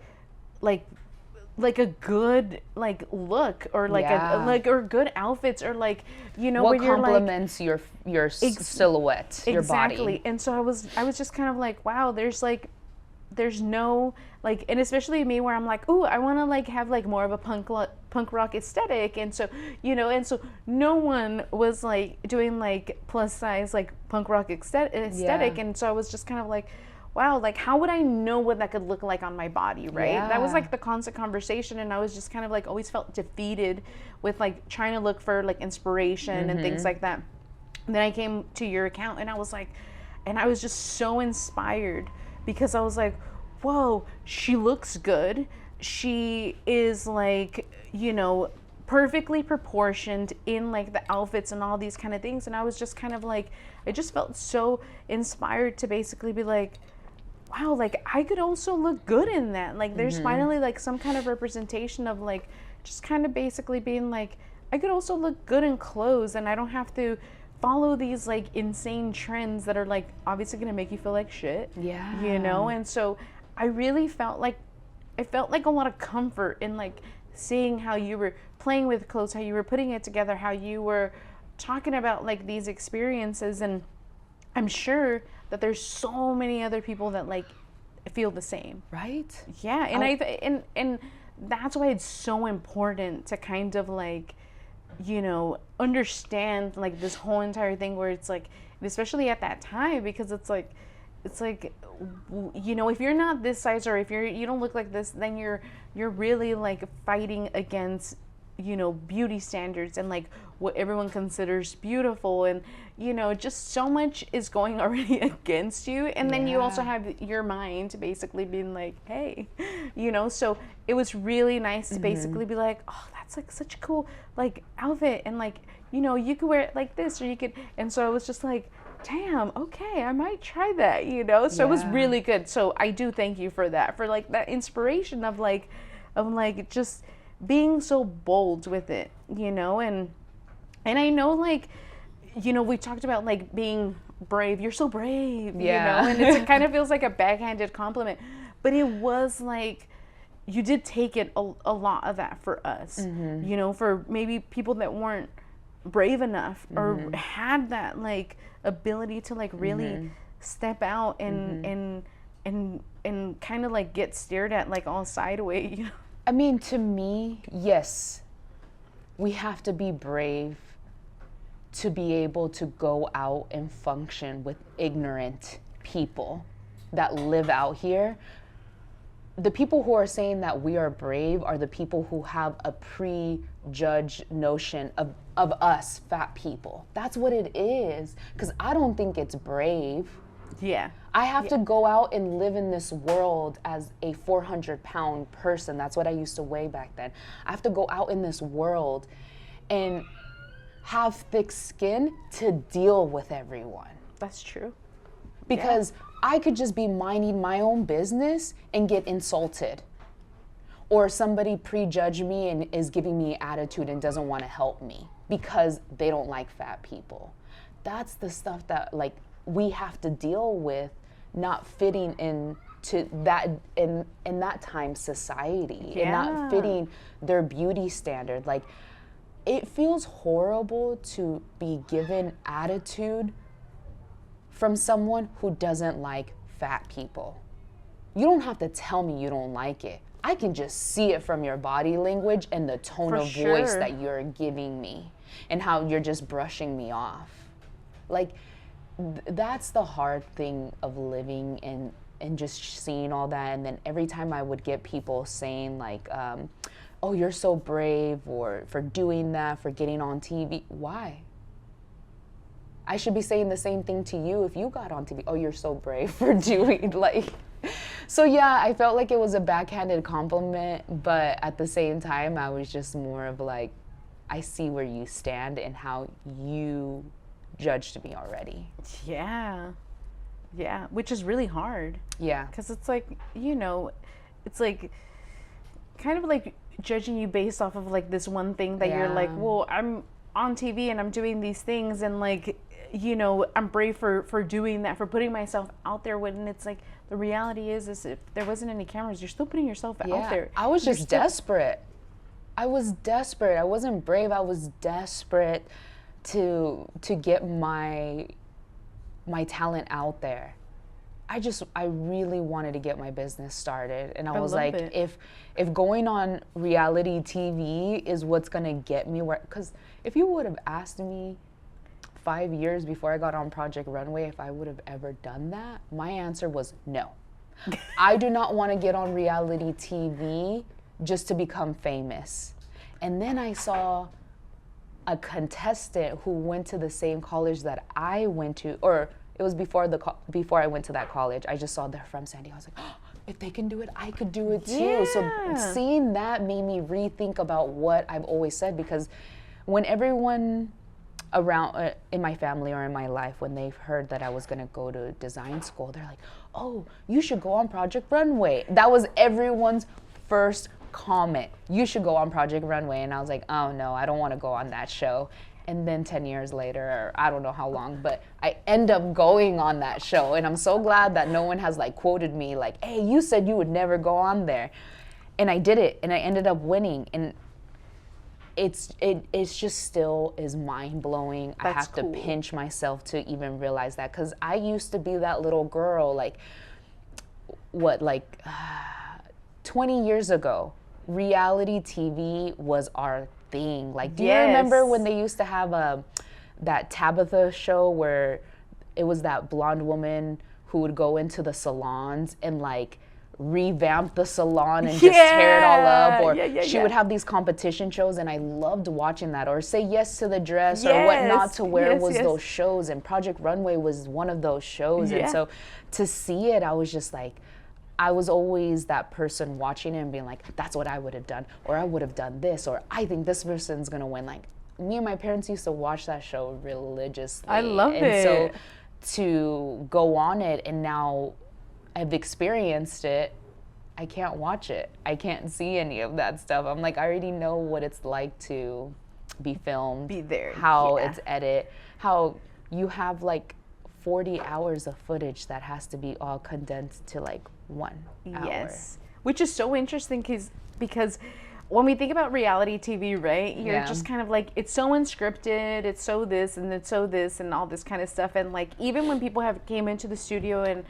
[SPEAKER 2] a good like look, or like or good outfits, or like
[SPEAKER 1] what
[SPEAKER 2] where you're
[SPEAKER 1] complements
[SPEAKER 2] like,
[SPEAKER 1] your silhouette, your body.
[SPEAKER 2] Exactly. And so I was just kind of like, wow, there's no like, and especially me, where I'm like, ooh, I want to like have like more of a punk rock aesthetic, and so and so no one was like doing like plus size like punk rock aesthetic, and so I was just kind of like, wow, like how would I know what that could look like on my body, right? That was like the constant conversation, and I was just kind of like always felt defeated with like trying to look for like inspiration and things like that. And then I came to your account, and I was like, and I was just so inspired, because I was like, whoa, she looks good. She is like, perfectly proportioned in like the outfits and all these kind of things. And I was just kind of like, I just felt so inspired to basically be like, wow, like I could also look good in that. Like there's finally like some kind of representation of like, just kind of basically being like, I could also look good in clothes, and I don't have to follow these like insane trends that are like obviously gonna make you feel like shit.
[SPEAKER 1] Yeah.
[SPEAKER 2] And so I really felt like a lot of comfort in like seeing how you were playing with clothes, how you were putting it together, how you were talking about like these experiences. And I'm sure that there's so many other people that like feel the same.
[SPEAKER 1] Right?
[SPEAKER 2] Yeah. And and that's why it's so important to kind of like, understand like this whole entire thing, where it's like, especially at that time, because it's like if you're not this size, or if you don't look like this, then you're really like fighting against beauty standards and like what everyone considers beautiful, and just so much is going already against you. And then you also have your mind basically being like, hey, so it was really nice to basically be like, oh, that's like such a cool like outfit, and like you could wear it like this, or you could. And so I was just like, damn, okay, I might try that, so it was really good. So I do thank you for that, for like that inspiration of like just being so bold with it, and I know like, we talked about like being brave. You're so brave, and it kind of feels like a backhanded compliment, but it was like, you did take it a lot of that for us, for maybe people that weren't brave enough or had that like ability to like really step out and kind of like get stared at like all sideways.
[SPEAKER 1] I mean, to me, yes, we have to be brave to be able to go out and function with ignorant people that live out here. The people who are saying that we are brave are the people who have a prejudged notion of us fat people. That's what it is. Because I don't think it's brave.
[SPEAKER 2] Yeah.
[SPEAKER 1] I have to go out and live in this world as a 400-pound person. That's what I used to weigh back then. I have to go out in this world and have thick skin to deal with everyone.
[SPEAKER 2] That's true.
[SPEAKER 1] Because I could just be minding my own business and get insulted. Or somebody prejudge me and is giving me attitude and doesn't want to help me because they don't like fat people. That's the stuff that like we have to deal with not fitting into that in that time society, and
[SPEAKER 2] Yeah.
[SPEAKER 1] not fitting their beauty standard. Like, it feels horrible to be given attitude from someone who doesn't like fat people. You don't have to tell me you don't like it. I can just see it from your body language and the tone of voice
[SPEAKER 2] sure.
[SPEAKER 1] that you're giving me, and how you're just brushing me off. Like, that's the hard thing of living and just seeing all that. And then every time I would get people saying like, oh, you're so brave, or for doing that, for getting on TV. Why? I should be saying the same thing to you if you got on TV. Oh, you're so brave for doing, like. So yeah, I felt like it was a backhanded compliment, but at the same time, I was just more of like, I see where you stand and how you judged me already.
[SPEAKER 2] Yeah. Yeah, which is really hard.
[SPEAKER 1] Yeah.
[SPEAKER 2] Because it's like, it's like kind of like judging you based off of like this one thing that you're like,
[SPEAKER 1] Yeah.
[SPEAKER 2] well, I'm on TV and I'm doing these things, and like, I'm brave for doing that, for putting myself out there, when it's like the reality is if there wasn't any cameras, you're still putting yourself out there.
[SPEAKER 1] I was
[SPEAKER 2] You're
[SPEAKER 1] just
[SPEAKER 2] still-
[SPEAKER 1] desperate. I was desperate. I wasn't brave. I was desperate to get my talent out there. I really wanted to get my business started, and I was
[SPEAKER 2] love
[SPEAKER 1] like,
[SPEAKER 2] it.
[SPEAKER 1] if going on reality TV is what's gonna get me where, because if you would have asked me 5 years before I got on Project Runway if I would have ever done that, my answer was no. I do not want to get on reality TV just to become famous. And then I saw a contestant who went to the same college that I went to, or it was before I went to that college. I just saw they're from San Diego. I was like, oh, if they can do it, I could do it too.
[SPEAKER 2] Yeah.
[SPEAKER 1] So seeing that made me rethink about what I've always said, because when everyone around in my family or in my life, when they've heard that I was going to go to design school, they're like, oh, you should go on Project Runway. That was everyone's first comment. You should go on Project Runway. And I was like, oh no, I don't want to go on that show. And then 10 years later, or I don't know how long, but I end up going on that show. And I'm so glad that no one has like quoted me like, hey, you said you would never go on there. And I did it, and I ended up winning. And it's just still is mind-blowing. I
[SPEAKER 2] That's
[SPEAKER 1] have to
[SPEAKER 2] cool.
[SPEAKER 1] pinch myself to even realize that, because I used to be that little girl, like, 20 years ago, reality TV was our thing. Like, do you remember
[SPEAKER 2] Yes.
[SPEAKER 1] when they used to have that Tabitha show where it was that blonde woman who would go into the salons and like revamp the salon and just tear it all up, or she would have these competition shows, and I loved watching that, or Say Yes to the Dress, or What Not to Wear was those shows, and Project Runway was one of those shows. And so to see it, I was just like, I was always that person watching it and being like, that's what I would have done, or I would have done this, or I think this person's gonna win. Like, me and my parents used to watch that show religiously.
[SPEAKER 2] I love
[SPEAKER 1] and
[SPEAKER 2] it.
[SPEAKER 1] So to go on it, and now I've experienced it, I can't watch it. I can't see any of that stuff. I'm like, I already know what it's like to be filmed,
[SPEAKER 2] Be there,
[SPEAKER 1] how
[SPEAKER 2] yeah.
[SPEAKER 1] it's edited, how you have like 40 hours of footage that has to be all condensed to like 1 hour.
[SPEAKER 2] Yes, which is so interesting because when we think about reality TV, right, you're just kind of like, it's so unscripted, it's so this and it's so this and all this kind of stuff. And like, even when people came into the studio and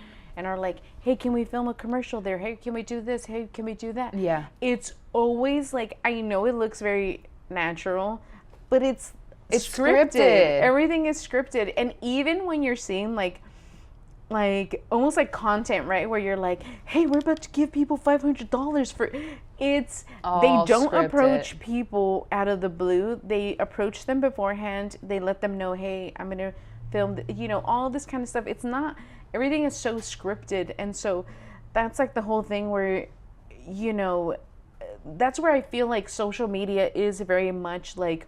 [SPEAKER 2] are like, hey, can we film a commercial there? Hey, can we do this? Hey, can we do that?
[SPEAKER 1] Yeah.
[SPEAKER 2] It's always like, I know it looks very natural, but it's
[SPEAKER 1] scripted.
[SPEAKER 2] Everything is scripted. And even when you're seeing like almost like content, right, where you're like, hey, we're about to give people $500 for it's
[SPEAKER 1] All
[SPEAKER 2] they don't
[SPEAKER 1] scripted.
[SPEAKER 2] approach people out of the blue. They approach them beforehand. They let them know, hey, I'm gonna film all this kind of stuff. It's not, everything is so scripted. And so that's like the whole thing where that's where I feel like social media is very much like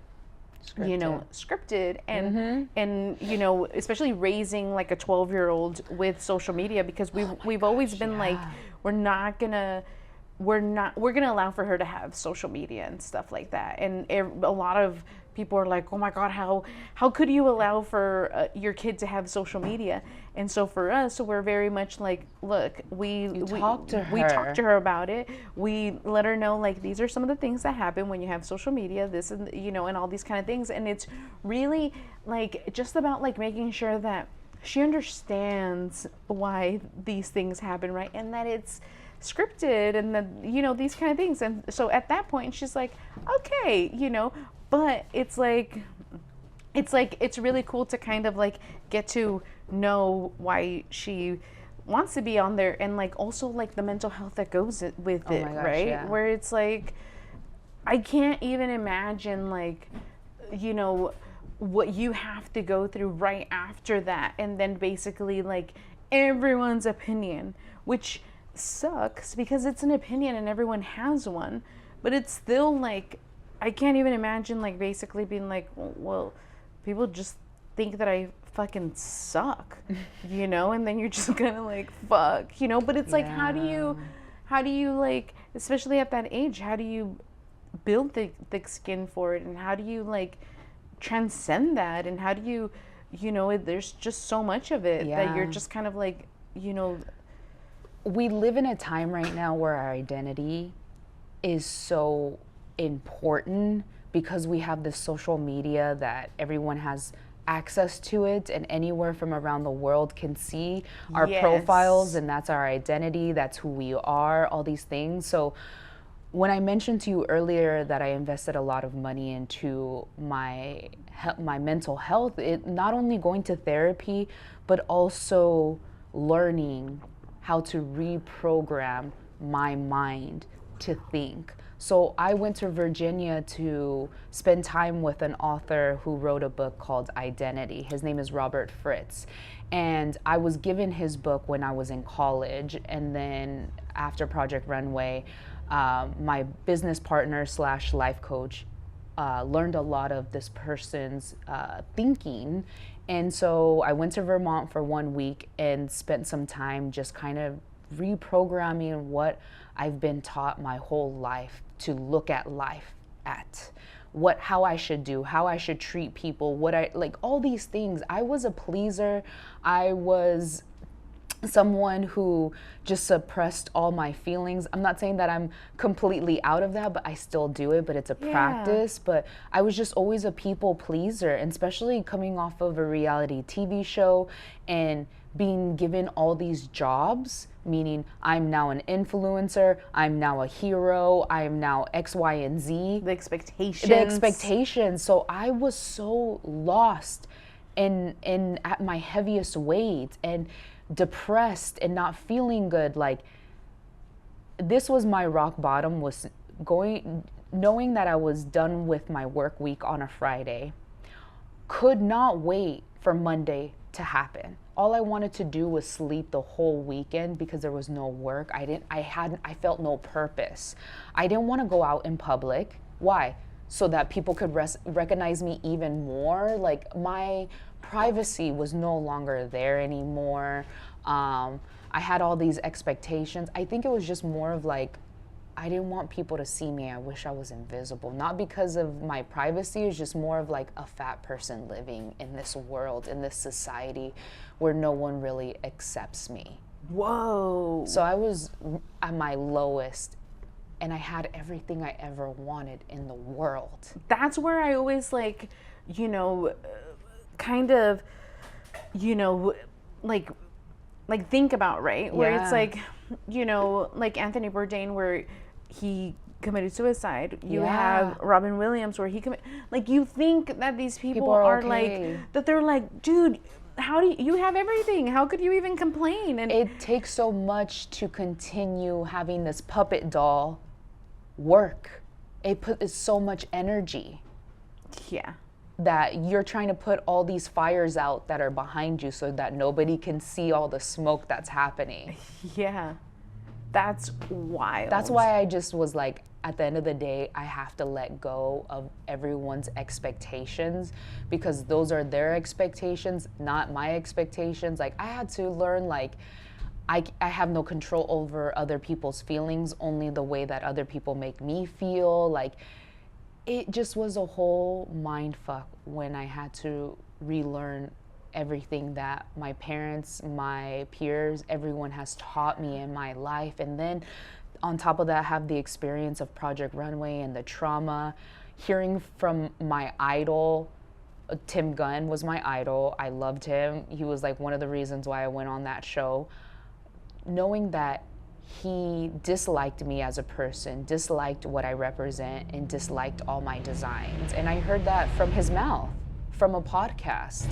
[SPEAKER 2] scripted and especially raising like a 12-year-old with social media, because we've always been like, we're gonna allow for her to have social media and stuff like that. And a lot of people are like, oh my God, how could you allow for your kid to have social media? And so for us, we're very much like, look, we
[SPEAKER 1] talk to
[SPEAKER 2] we talk
[SPEAKER 1] her.
[SPEAKER 2] to her about it. We let her know, like, these are some of the things that happen when you have social media, this and and all these kind of things. And it's really like just about like making sure that she understands why these things happen, right? And that it's scripted and that, these kind of things. And so at that point, she's like, okay, but it's really cool to kind of like get to know why she wants to be on there, and like also like the mental health that goes with it,
[SPEAKER 1] my gosh,
[SPEAKER 2] right?
[SPEAKER 1] yeah.
[SPEAKER 2] Where it's like, I can't even imagine like, what you have to go through right after that, and then basically like everyone's opinion, which sucks because it's an opinion and everyone has one, but it's still like, I can't even imagine like basically being like, well, people just think that I fucking suck, and then you're just gonna like fuck, but it's like, how do you like, especially at that age, how do you build thick skin for it, and how do you like transcend that, and how do you there's just so much of it that you're just kind of like,
[SPEAKER 1] we live in a time right now where our identity is so important because we have this social media that everyone has access to it, and anywhere from around the world can see our profiles, and that's our identity, that's who we are, all these things. So when I mentioned to you earlier that I invested a lot of money into my mental health, it not only going to therapy, but also learning how to reprogram my mind to think. So I went to Virginia to spend time with an author who wrote a book called Identity. His name is Robert Fritz. And I was given his book when I was in college. And then after Project Runway, my business partner / life coach learned a lot of this person's thinking. And so I went to Vermont for 1 week and spent some time just kind of reprogramming what I've been taught my whole life to look at life at. How I should do, how I should treat people, like all these things. I was a pleaser. I was someone who just suppressed all my feelings. I'm not saying that I'm completely out of that, but I still do it, but it's a practice. But I was just always a people pleaser, and especially coming off of a reality TV show and being given all these jobs, meaning I'm now an influencer, I'm now a hero, I am now X, Y, and Z.
[SPEAKER 2] The expectations.
[SPEAKER 1] So I was so lost and at my heaviest weight and depressed and not feeling good. Like, this was my rock bottom, was knowing that I was done with my work week on a Friday. Could not wait for Monday to happen. All I wanted to do was sleep the whole weekend because there was no work. I felt no purpose. I didn't want to go out in public. Why? So that people could recognize me even more. Like, my privacy was no longer there anymore. I had all these expectations. I think it was just more of like, I didn't want people to see me. I wish I was invisible. Not because of my privacy, it's just more of like a fat person living in this world, in this society where no one really accepts me.
[SPEAKER 2] Whoa.
[SPEAKER 1] So I was at my lowest, and I had everything I ever wanted in the world.
[SPEAKER 2] That's where I always like, kind of, like think about, right? Where it's like, like Anthony Bourdain, where he committed suicide. You have Robin Williams, where he like, you think that these people are
[SPEAKER 1] okay.
[SPEAKER 2] like, that they're like, dude, how do you have everything? How could you even complain? And
[SPEAKER 1] it takes so much to continue having this puppet doll work. It's so much energy.
[SPEAKER 2] Yeah.
[SPEAKER 1] That you're trying to put all these fires out that are behind you so that nobody can see all the smoke that's happening.
[SPEAKER 2] Yeah. That's wild.
[SPEAKER 1] That's why I just was like, at the end of the day, I have to let go of everyone's expectations, because those are their expectations, not my expectations. Like, I had to learn, like, I have no control over other people's feelings, only the way that other people make me feel. Like, it just was a whole mind fuck when I had to relearn everything that my parents, my peers, everyone has taught me in my life. And then on top of that, have the experience of Project Runway and the trauma, hearing from my idol. Tim Gunn was my idol. I loved him. He was like one of the reasons why I went on that show. Knowing that he disliked me as a person, disliked what I represent, and disliked all my designs. And I heard that from his mouth, from a podcast.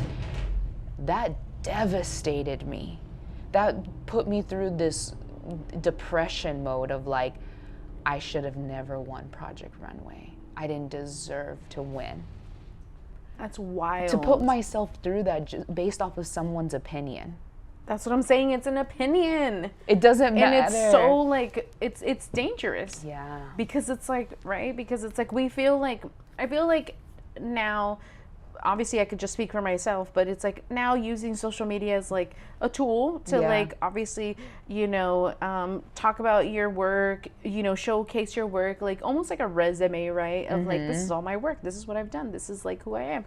[SPEAKER 1] That devastated me. That put me through this depression mode of like, I should have never won Project Runway. I didn't deserve to win.
[SPEAKER 2] That's wild.
[SPEAKER 1] To put myself through that just based off of someone's opinion.
[SPEAKER 2] That's what I'm saying. It's an opinion.
[SPEAKER 1] It doesn't matter.
[SPEAKER 2] And it's so like, it's dangerous.
[SPEAKER 1] Yeah.
[SPEAKER 2] Because it's like, right? Because it's like, I feel like now, obviously I could just speak for myself, but it's like now using social media as like a tool to like, obviously, talk about your work, showcase your work, like almost like a resume, right? Of like, this is all my work. This is what I've done. This is like who I am.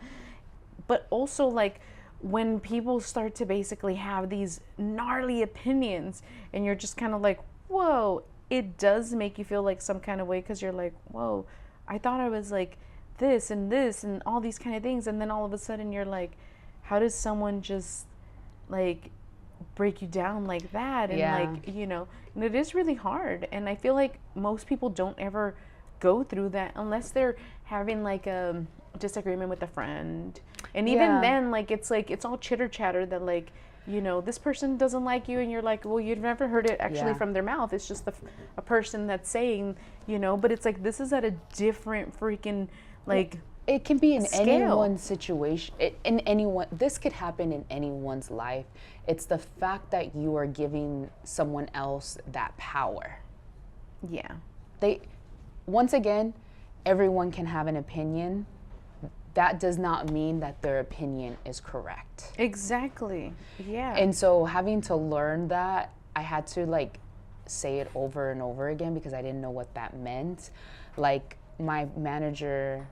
[SPEAKER 2] But also like, when people start to basically have these gnarly opinions and you're just kind of like, whoa, it does make you feel like some kind of way, because you're like, whoa, I thought I was like this and all these kind of things. And then all of a sudden you're like, how does someone just like break you down like that? And like, and it is really hard. And I feel like most people don't ever go through that unless they're having like a disagreement with a friend. And even then, like it's all chitter chatter that like, this person doesn't like you, and you're like, well, you've never heard it actually from their mouth. It's just a person that's saying, but it's like, this is at a different freaking like,
[SPEAKER 1] it can be in
[SPEAKER 2] scale.
[SPEAKER 1] anyone's situation, this could happen in anyone's life. It's the fact that you are giving someone else that power.
[SPEAKER 2] Yeah.
[SPEAKER 1] Once again, everyone can have an opinion. That does not mean that their opinion is correct.
[SPEAKER 2] Exactly. Yeah.
[SPEAKER 1] And so having to learn that, I had to like say it over and over again because I didn't know what that meant. Like my manager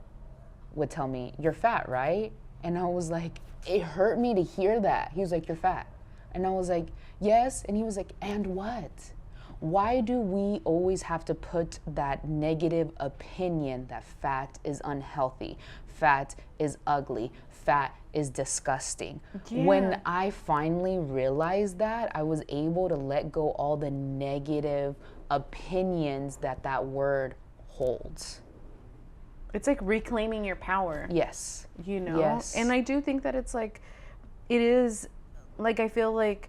[SPEAKER 1] would tell me, "You're fat, right?" And I was like, it hurt me to hear that. He was like, "You're fat." And I was like, "Yes." And he was like, "And what?" Why do we always have to put that negative opinion that fat is unhealthy, fat is ugly, fat is disgusting?
[SPEAKER 2] Yeah.
[SPEAKER 1] When I finally realized that, I was able to let go all the negative opinions that word holds.
[SPEAKER 2] It's like reclaiming your power.
[SPEAKER 1] Yes.
[SPEAKER 2] Yes. And I do think that it's like, it is like, I feel like,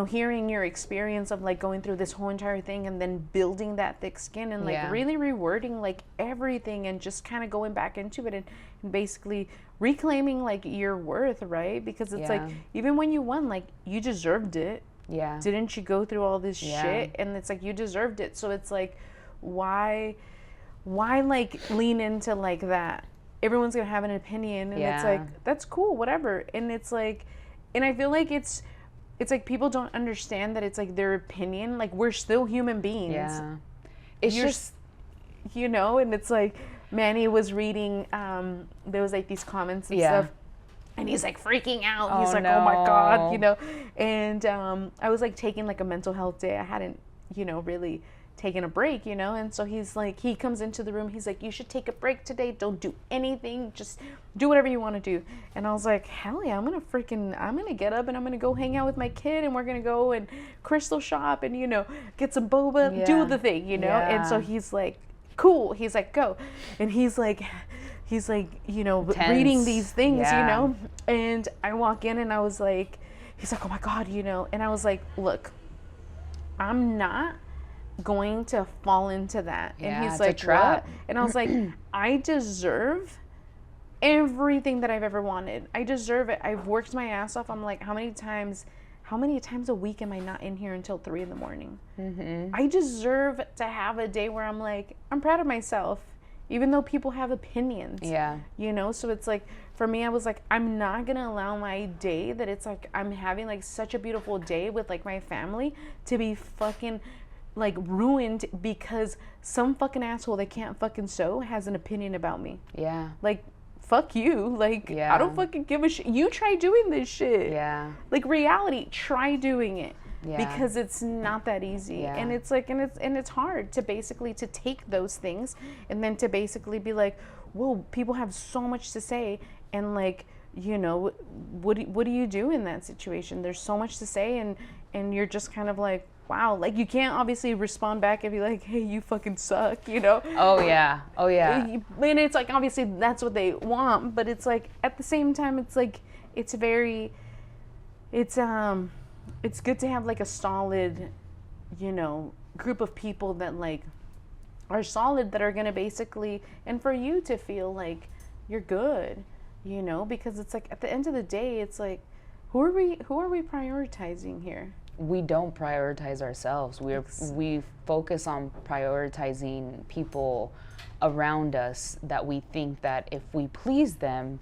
[SPEAKER 2] hearing your experience of like going through this whole entire thing and then building that thick skin and like really rewording like everything and just kind of going back into it and basically reclaiming like your worth, right? Because it's like, even when you won, like you deserved it.
[SPEAKER 1] Yeah.
[SPEAKER 2] Didn't you go through all this shit? And it's like, you deserved it. So it's like, why like lean into like that? Everyone's gonna have an opinion, and it's like, that's cool, whatever. And it's like, and I feel like it's like people don't understand that it's like their opinion. Like, we're still human beings.
[SPEAKER 1] Yeah. It's just,
[SPEAKER 2] and it's like Manny was reading, there was like these comments and stuff. And he's like freaking out. He's like, oh my God, And I was like taking like a mental health day. I hadn't, really taken a break, and so he's like, he comes into the room, he's like, you should take a break today, don't do anything, just do whatever you want to do. And I was like, hell yeah, I'm gonna get up and I'm gonna go hang out with my kid, and we're gonna go and crystal shop and get some boba, do the thing, and so he's like, cool, he's like, go. And he's like tense. Reading these things, and I walk in and I was like, he's like, oh my God, and I was like, look, I'm not going to fall into that. And he's like, what? And I was like, I deserve everything that I've ever wanted. I deserve it. I've worked my ass off. I'm like, how many times a week am I not in here until 3 a.m? I deserve to have a day where I'm like, I'm proud of myself, even though people have opinions. So it's like, for me, I was like, I'm not gonna allow my day that it's like I'm having like such a beautiful day with like my family to be fucking like ruined because some fucking asshole that can't fucking sew has an opinion about me.
[SPEAKER 1] Yeah.
[SPEAKER 2] Like, fuck you. Like,
[SPEAKER 1] Yeah.
[SPEAKER 2] I don't fucking give a shit. You try doing this shit.
[SPEAKER 1] Yeah.
[SPEAKER 2] Like, reality, try doing it.
[SPEAKER 1] Yeah.
[SPEAKER 2] Because it's not that easy.
[SPEAKER 1] Yeah.
[SPEAKER 2] And it's like, and it's hard to basically to take those things and then to basically be like, whoa, people have so much to say, and like, you know, what do you do in that situation? There's so much to say, and you're just kind of like, wow, like you can't obviously respond back and be like, hey, you fucking suck, you know?
[SPEAKER 1] Oh yeah. Oh yeah.
[SPEAKER 2] And it's like, obviously that's what they want, but it's like, at the same time, it's like, it's very, it's good to have like a solid, you know, group of people that like are solid, that are gonna basically, and for you to feel like you're good, you know, because it's like, at the end of the day, it's like, who are we prioritizing here?
[SPEAKER 1] We don't prioritize ourselves. We focus on prioritizing people around us that we think that if we please them,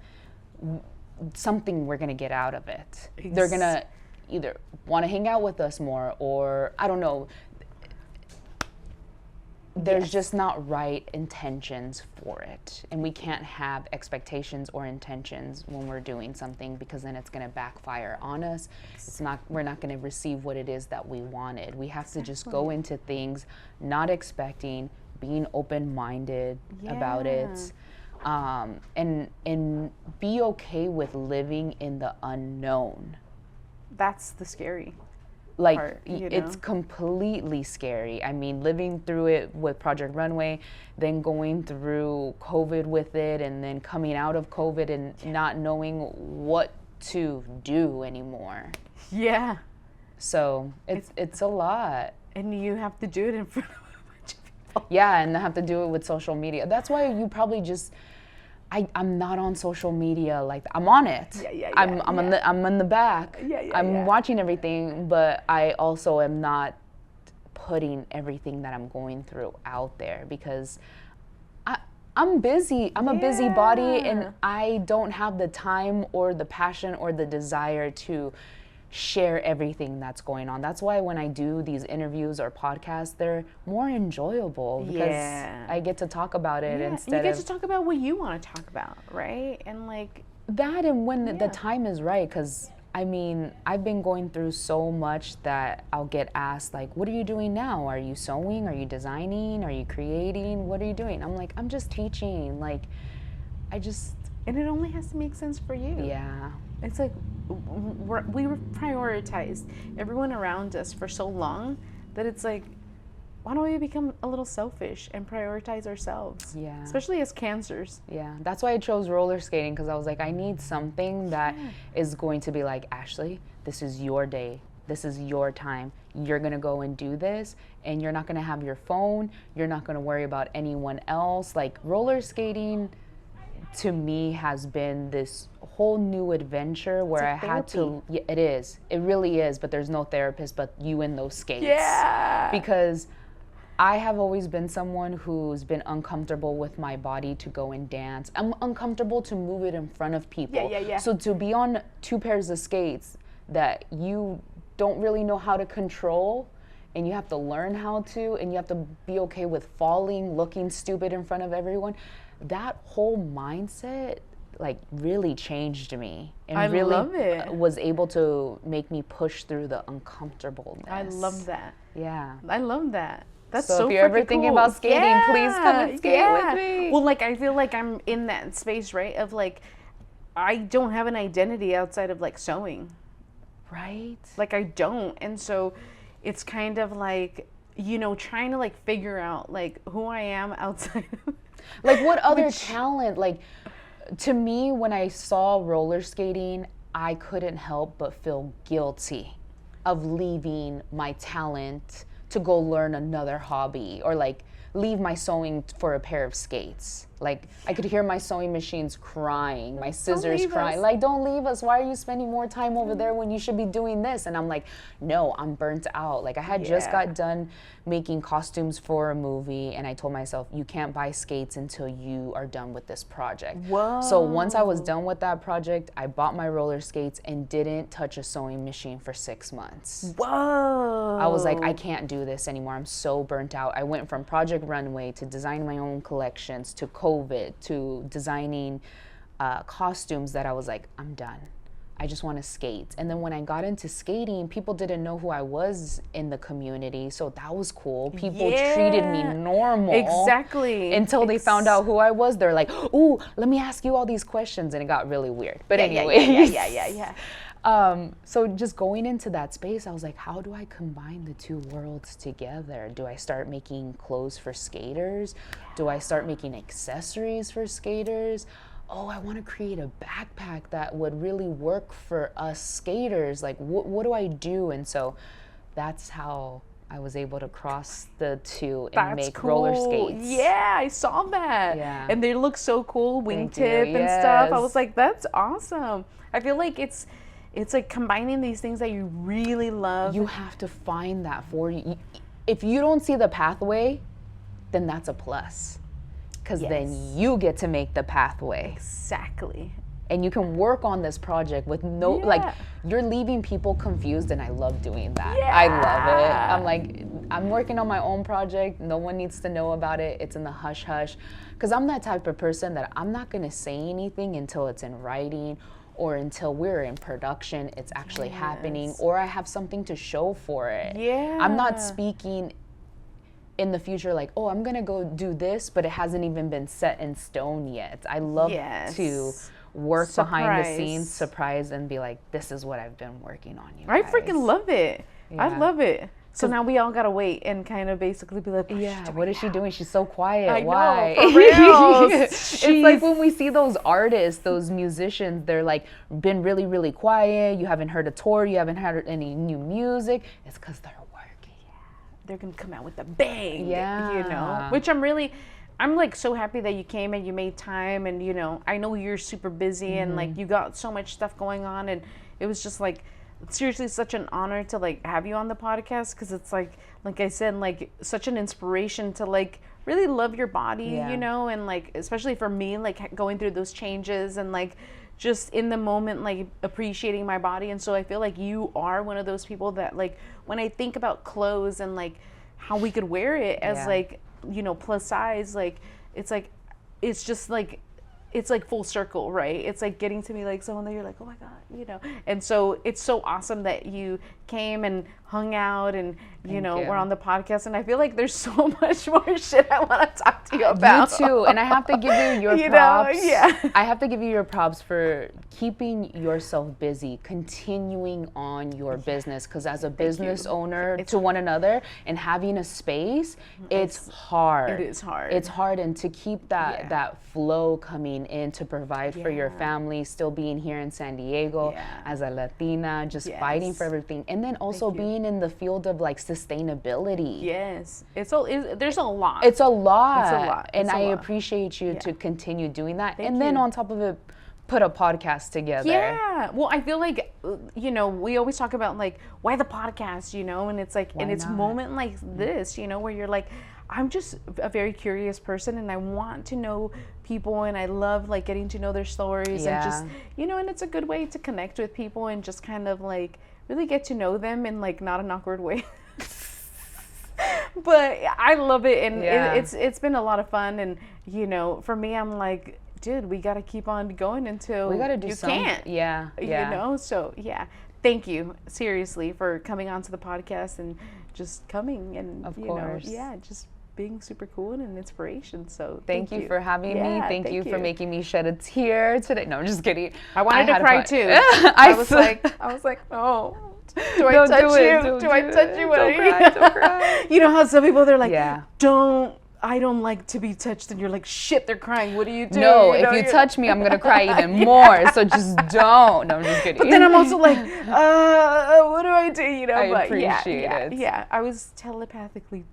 [SPEAKER 1] something we're gonna get out of it. They're gonna either want to hang out with us more, or I don't know. There's just not right intentions for it, and we can't have expectations or intentions when we're doing something, because then it's going to backfire on us. We're not going to receive what it is that we wanted. We have to just go into things not expecting, being open-minded about it, and be okay with living in the unknown.
[SPEAKER 2] That's the scary
[SPEAKER 1] like
[SPEAKER 2] part, you know?
[SPEAKER 1] It's completely scary. I mean, living through it with Project Runway, then going through COVID with it, and then coming out of COVID and not knowing what to do anymore.
[SPEAKER 2] Yeah.
[SPEAKER 1] So it's a lot.
[SPEAKER 2] And you have to do it in front of a bunch of people.
[SPEAKER 1] Yeah, and I have to do it with social media. That's why you probably just, I'm not on social media like that. I'm on it. I'm in the back. I'm watching everything, but I also am not putting everything that I'm going through out there, because I'm busy. I'm a busybody, and I don't have the time or the passion or the desire to share everything that's going on. That's why when I do these interviews or podcasts, they're more enjoyable, because I get to talk about it instead of...
[SPEAKER 2] You get to talk about what you want to talk about, right? And like...
[SPEAKER 1] that, and when the time is right, because I mean, I've been going through so much that I'll get asked, like, what are you doing now? Are you sewing? Are you designing? Are you creating? What are you doing? I'm like, I'm just teaching. Like,
[SPEAKER 2] And it only has to make sense for you.
[SPEAKER 1] Yeah.
[SPEAKER 2] It's like, we were prioritized everyone around us for so long that it's like, why don't we become a little selfish and prioritize ourselves?
[SPEAKER 1] Yeah.
[SPEAKER 2] Especially as cancers.
[SPEAKER 1] Yeah. That's why I chose roller skating, because I was like, I need something that is going to be like, Ashley, this is your day. This is your time. You're going to go and do this, and you're not going to have your phone. You're not going to worry about anyone else. Like, roller skating to me has been this whole new adventure where I had to, it really is, but there's no therapist but you in those skates.
[SPEAKER 2] Yeah.
[SPEAKER 1] Because I have always been someone who's been uncomfortable with my body to go and dance. I'm uncomfortable to move it in front of people. So to be on 2 pairs of skates that you don't really know how to control, and you have to learn how to, and you have to be okay with falling, looking stupid in front of everyone, that whole mindset like really changed me, and
[SPEAKER 2] I
[SPEAKER 1] really
[SPEAKER 2] love it.
[SPEAKER 1] Was able to make me push through the uncomfortableness.
[SPEAKER 2] I love that.
[SPEAKER 1] Yeah.
[SPEAKER 2] I love that. That's so
[SPEAKER 1] if you're ever thinking about skating, please come and skate with me.
[SPEAKER 2] Well, like, I feel like I'm in that space, right? Of like, I don't have an identity outside of like sewing.
[SPEAKER 1] Right.
[SPEAKER 2] Like, I don't. And so it's kind of like, you know, trying to like figure out like who I am outside of
[SPEAKER 1] like what other talent, like, to me, when I saw roller skating, I couldn't help but feel guilty of leaving my talent to go learn another hobby, or like leave my sewing for a pair of skates. Like, I could hear my sewing machines crying, my scissors crying. Like, don't leave us. Why are you spending more time over there when you should be doing this? And I'm like, no, I'm burnt out. Like, I had just got done making costumes for a movie, and I told myself, you can't buy skates until you are done with this project.
[SPEAKER 2] Whoa.
[SPEAKER 1] So once I was done with that project, I bought my roller skates and didn't touch a sewing machine for 6 months.
[SPEAKER 2] Whoa.
[SPEAKER 1] I was like, I can't do this anymore. I'm so burnt out. I went from Project Runway to designing my own collections to COVID to designing costumes that I was like, I'm done. I just want to skate. And then when I got into skating, people didn't know who I was in the community. So that was cool. People treated me normal.
[SPEAKER 2] Exactly.
[SPEAKER 1] Until they found out who I was. They're like, ooh, let me ask you all these questions. And it got really weird. But anyway. So just going into that space, I was like, how do I combine the two worlds together? Do I start making clothes for skaters? Do I start making accessories for skaters? Oh, I want to create a backpack that would really work for us skaters. Like, what do I do? And so that's how I was able to cross the two and make roller skates.
[SPEAKER 2] Yeah, I saw that.
[SPEAKER 1] Yeah.
[SPEAKER 2] And they look so cool, wingtip and stuff. I was like, that's awesome. I feel like it's like combining these things that you really love.
[SPEAKER 1] You have to find that for you. If you don't see the pathway, then that's a plus. Because then you get to make the pathway.
[SPEAKER 2] Exactly.
[SPEAKER 1] And you can work on this project with no, like, you're leaving people confused, and I love doing that.
[SPEAKER 2] Yeah.
[SPEAKER 1] I love it. I'm like, I'm working on my own project. No one needs to know about it. It's in the hush hush. Because I'm that type of person that I'm not going to say anything until it's in writing or until we're in production, it's actually happening, or I have something to show for it.
[SPEAKER 2] Yeah.
[SPEAKER 1] I'm not speaking in the future like, oh, I'm gonna go do this, but it hasn't even been set in stone yet. I love to work behind the scenes, surprise, and be like, this is what I've been working on, you guys.
[SPEAKER 2] I freaking love it. I love it. So now we all gotta wait and kind of basically be like,
[SPEAKER 1] what is she doing? She's so quiet.
[SPEAKER 2] I
[SPEAKER 1] Why?
[SPEAKER 2] know, for real.
[SPEAKER 1] It's like when we see those artists, those musicians, they're like been really, really quiet. You haven't heard a tour. You haven't heard any new music. It's because they're working.
[SPEAKER 2] They're gonna come out with a bang.
[SPEAKER 1] Yeah.
[SPEAKER 2] You know, which I'm like so happy that you came and you made time, and you know, I know you're super busy and like you got so much stuff going on, and it was just like seriously such an honor to like have you on the podcast, because it's like I said, like such an inspiration to like really love your body, you know, and like especially for me, like going through those changes and like just in the moment, like appreciating my body. And so I feel like you are one of those people that like when I think about clothes and like how we could wear it as like, you know, plus size, like it's just like it's like full circle, right? It's like getting to me like someone that you're like, oh my God, you know? And so it's so awesome that you came and hung out and, you know, we're on the podcast. And I feel like there's so much more shit I want to talk to you about.
[SPEAKER 1] Me too. And I have to give you your props. I have to give you your props for keeping yourself busy, continuing on your business. Because as a business owner to one another and having a space, it's hard.
[SPEAKER 2] It is hard.
[SPEAKER 1] It's hard. And to keep that flow coming in to provide for your family, still being here in San Diego as a Latina, just fighting for everything. And then also being in the field of like sustainability.
[SPEAKER 2] Yes. There's a lot.
[SPEAKER 1] It's a lot.
[SPEAKER 2] It's a lot.
[SPEAKER 1] And I appreciate you to continue doing that. Then on top of it, put a podcast together.
[SPEAKER 2] Yeah. Well, I feel like, you know, we always talk about like, why the podcast, you know, and it's like, and it's moment like this, you know, where you're like, I'm just a very curious person and I want to know people and I love like getting to know their stories and just, you know, and it's a good way to connect with people and just kind of like really get to know them in like not an awkward way. But I love it, and it's been a lot of fun, and you know, for me, I'm like, dude, we got to keep on going until
[SPEAKER 1] we got to do something.
[SPEAKER 2] Can't. You know, so thank you seriously for coming onto the podcast and just coming and
[SPEAKER 1] of
[SPEAKER 2] you
[SPEAKER 1] course.
[SPEAKER 2] know, just being super cool and an inspiration. So
[SPEAKER 1] thank you for having me. Thank you for making me shed a tear today. No, I'm just kidding.
[SPEAKER 2] I wanted to cry too. I was like, oh. Do I touch you? Do I touch you?
[SPEAKER 1] Don't cry.
[SPEAKER 2] You know how some people, they're like, I don't like to be touched, and you're like, shit, they're crying. What do you do?
[SPEAKER 1] No, if you touch me, I'm gonna cry even more. So just don't. No, I'm just kidding.
[SPEAKER 2] But then I'm also like, what do I do? You know,
[SPEAKER 1] I appreciate it.
[SPEAKER 2] Yeah, I was telepathically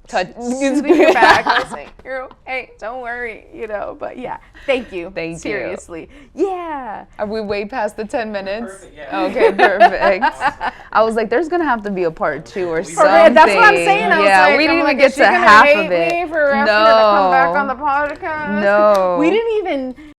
[SPEAKER 2] soothing your back. I was like, you're okay, don't worry, you know. But yeah, thank you.
[SPEAKER 1] Thank you.
[SPEAKER 2] Seriously. Yeah.
[SPEAKER 1] Are we way past the 10 minutes?
[SPEAKER 3] Perfect, yeah.
[SPEAKER 1] Okay, perfect. I was like, there's gonna have to be a part 2 or something.
[SPEAKER 2] That's what I'm saying. I was
[SPEAKER 1] yeah,
[SPEAKER 2] like,
[SPEAKER 1] we didn't
[SPEAKER 2] I'm
[SPEAKER 1] even
[SPEAKER 2] like,
[SPEAKER 1] get
[SPEAKER 2] is
[SPEAKER 1] to
[SPEAKER 2] she gonna
[SPEAKER 1] half
[SPEAKER 2] hate
[SPEAKER 1] of it.
[SPEAKER 2] me for asking her to come back on the podcast?
[SPEAKER 1] No.
[SPEAKER 2] We didn't even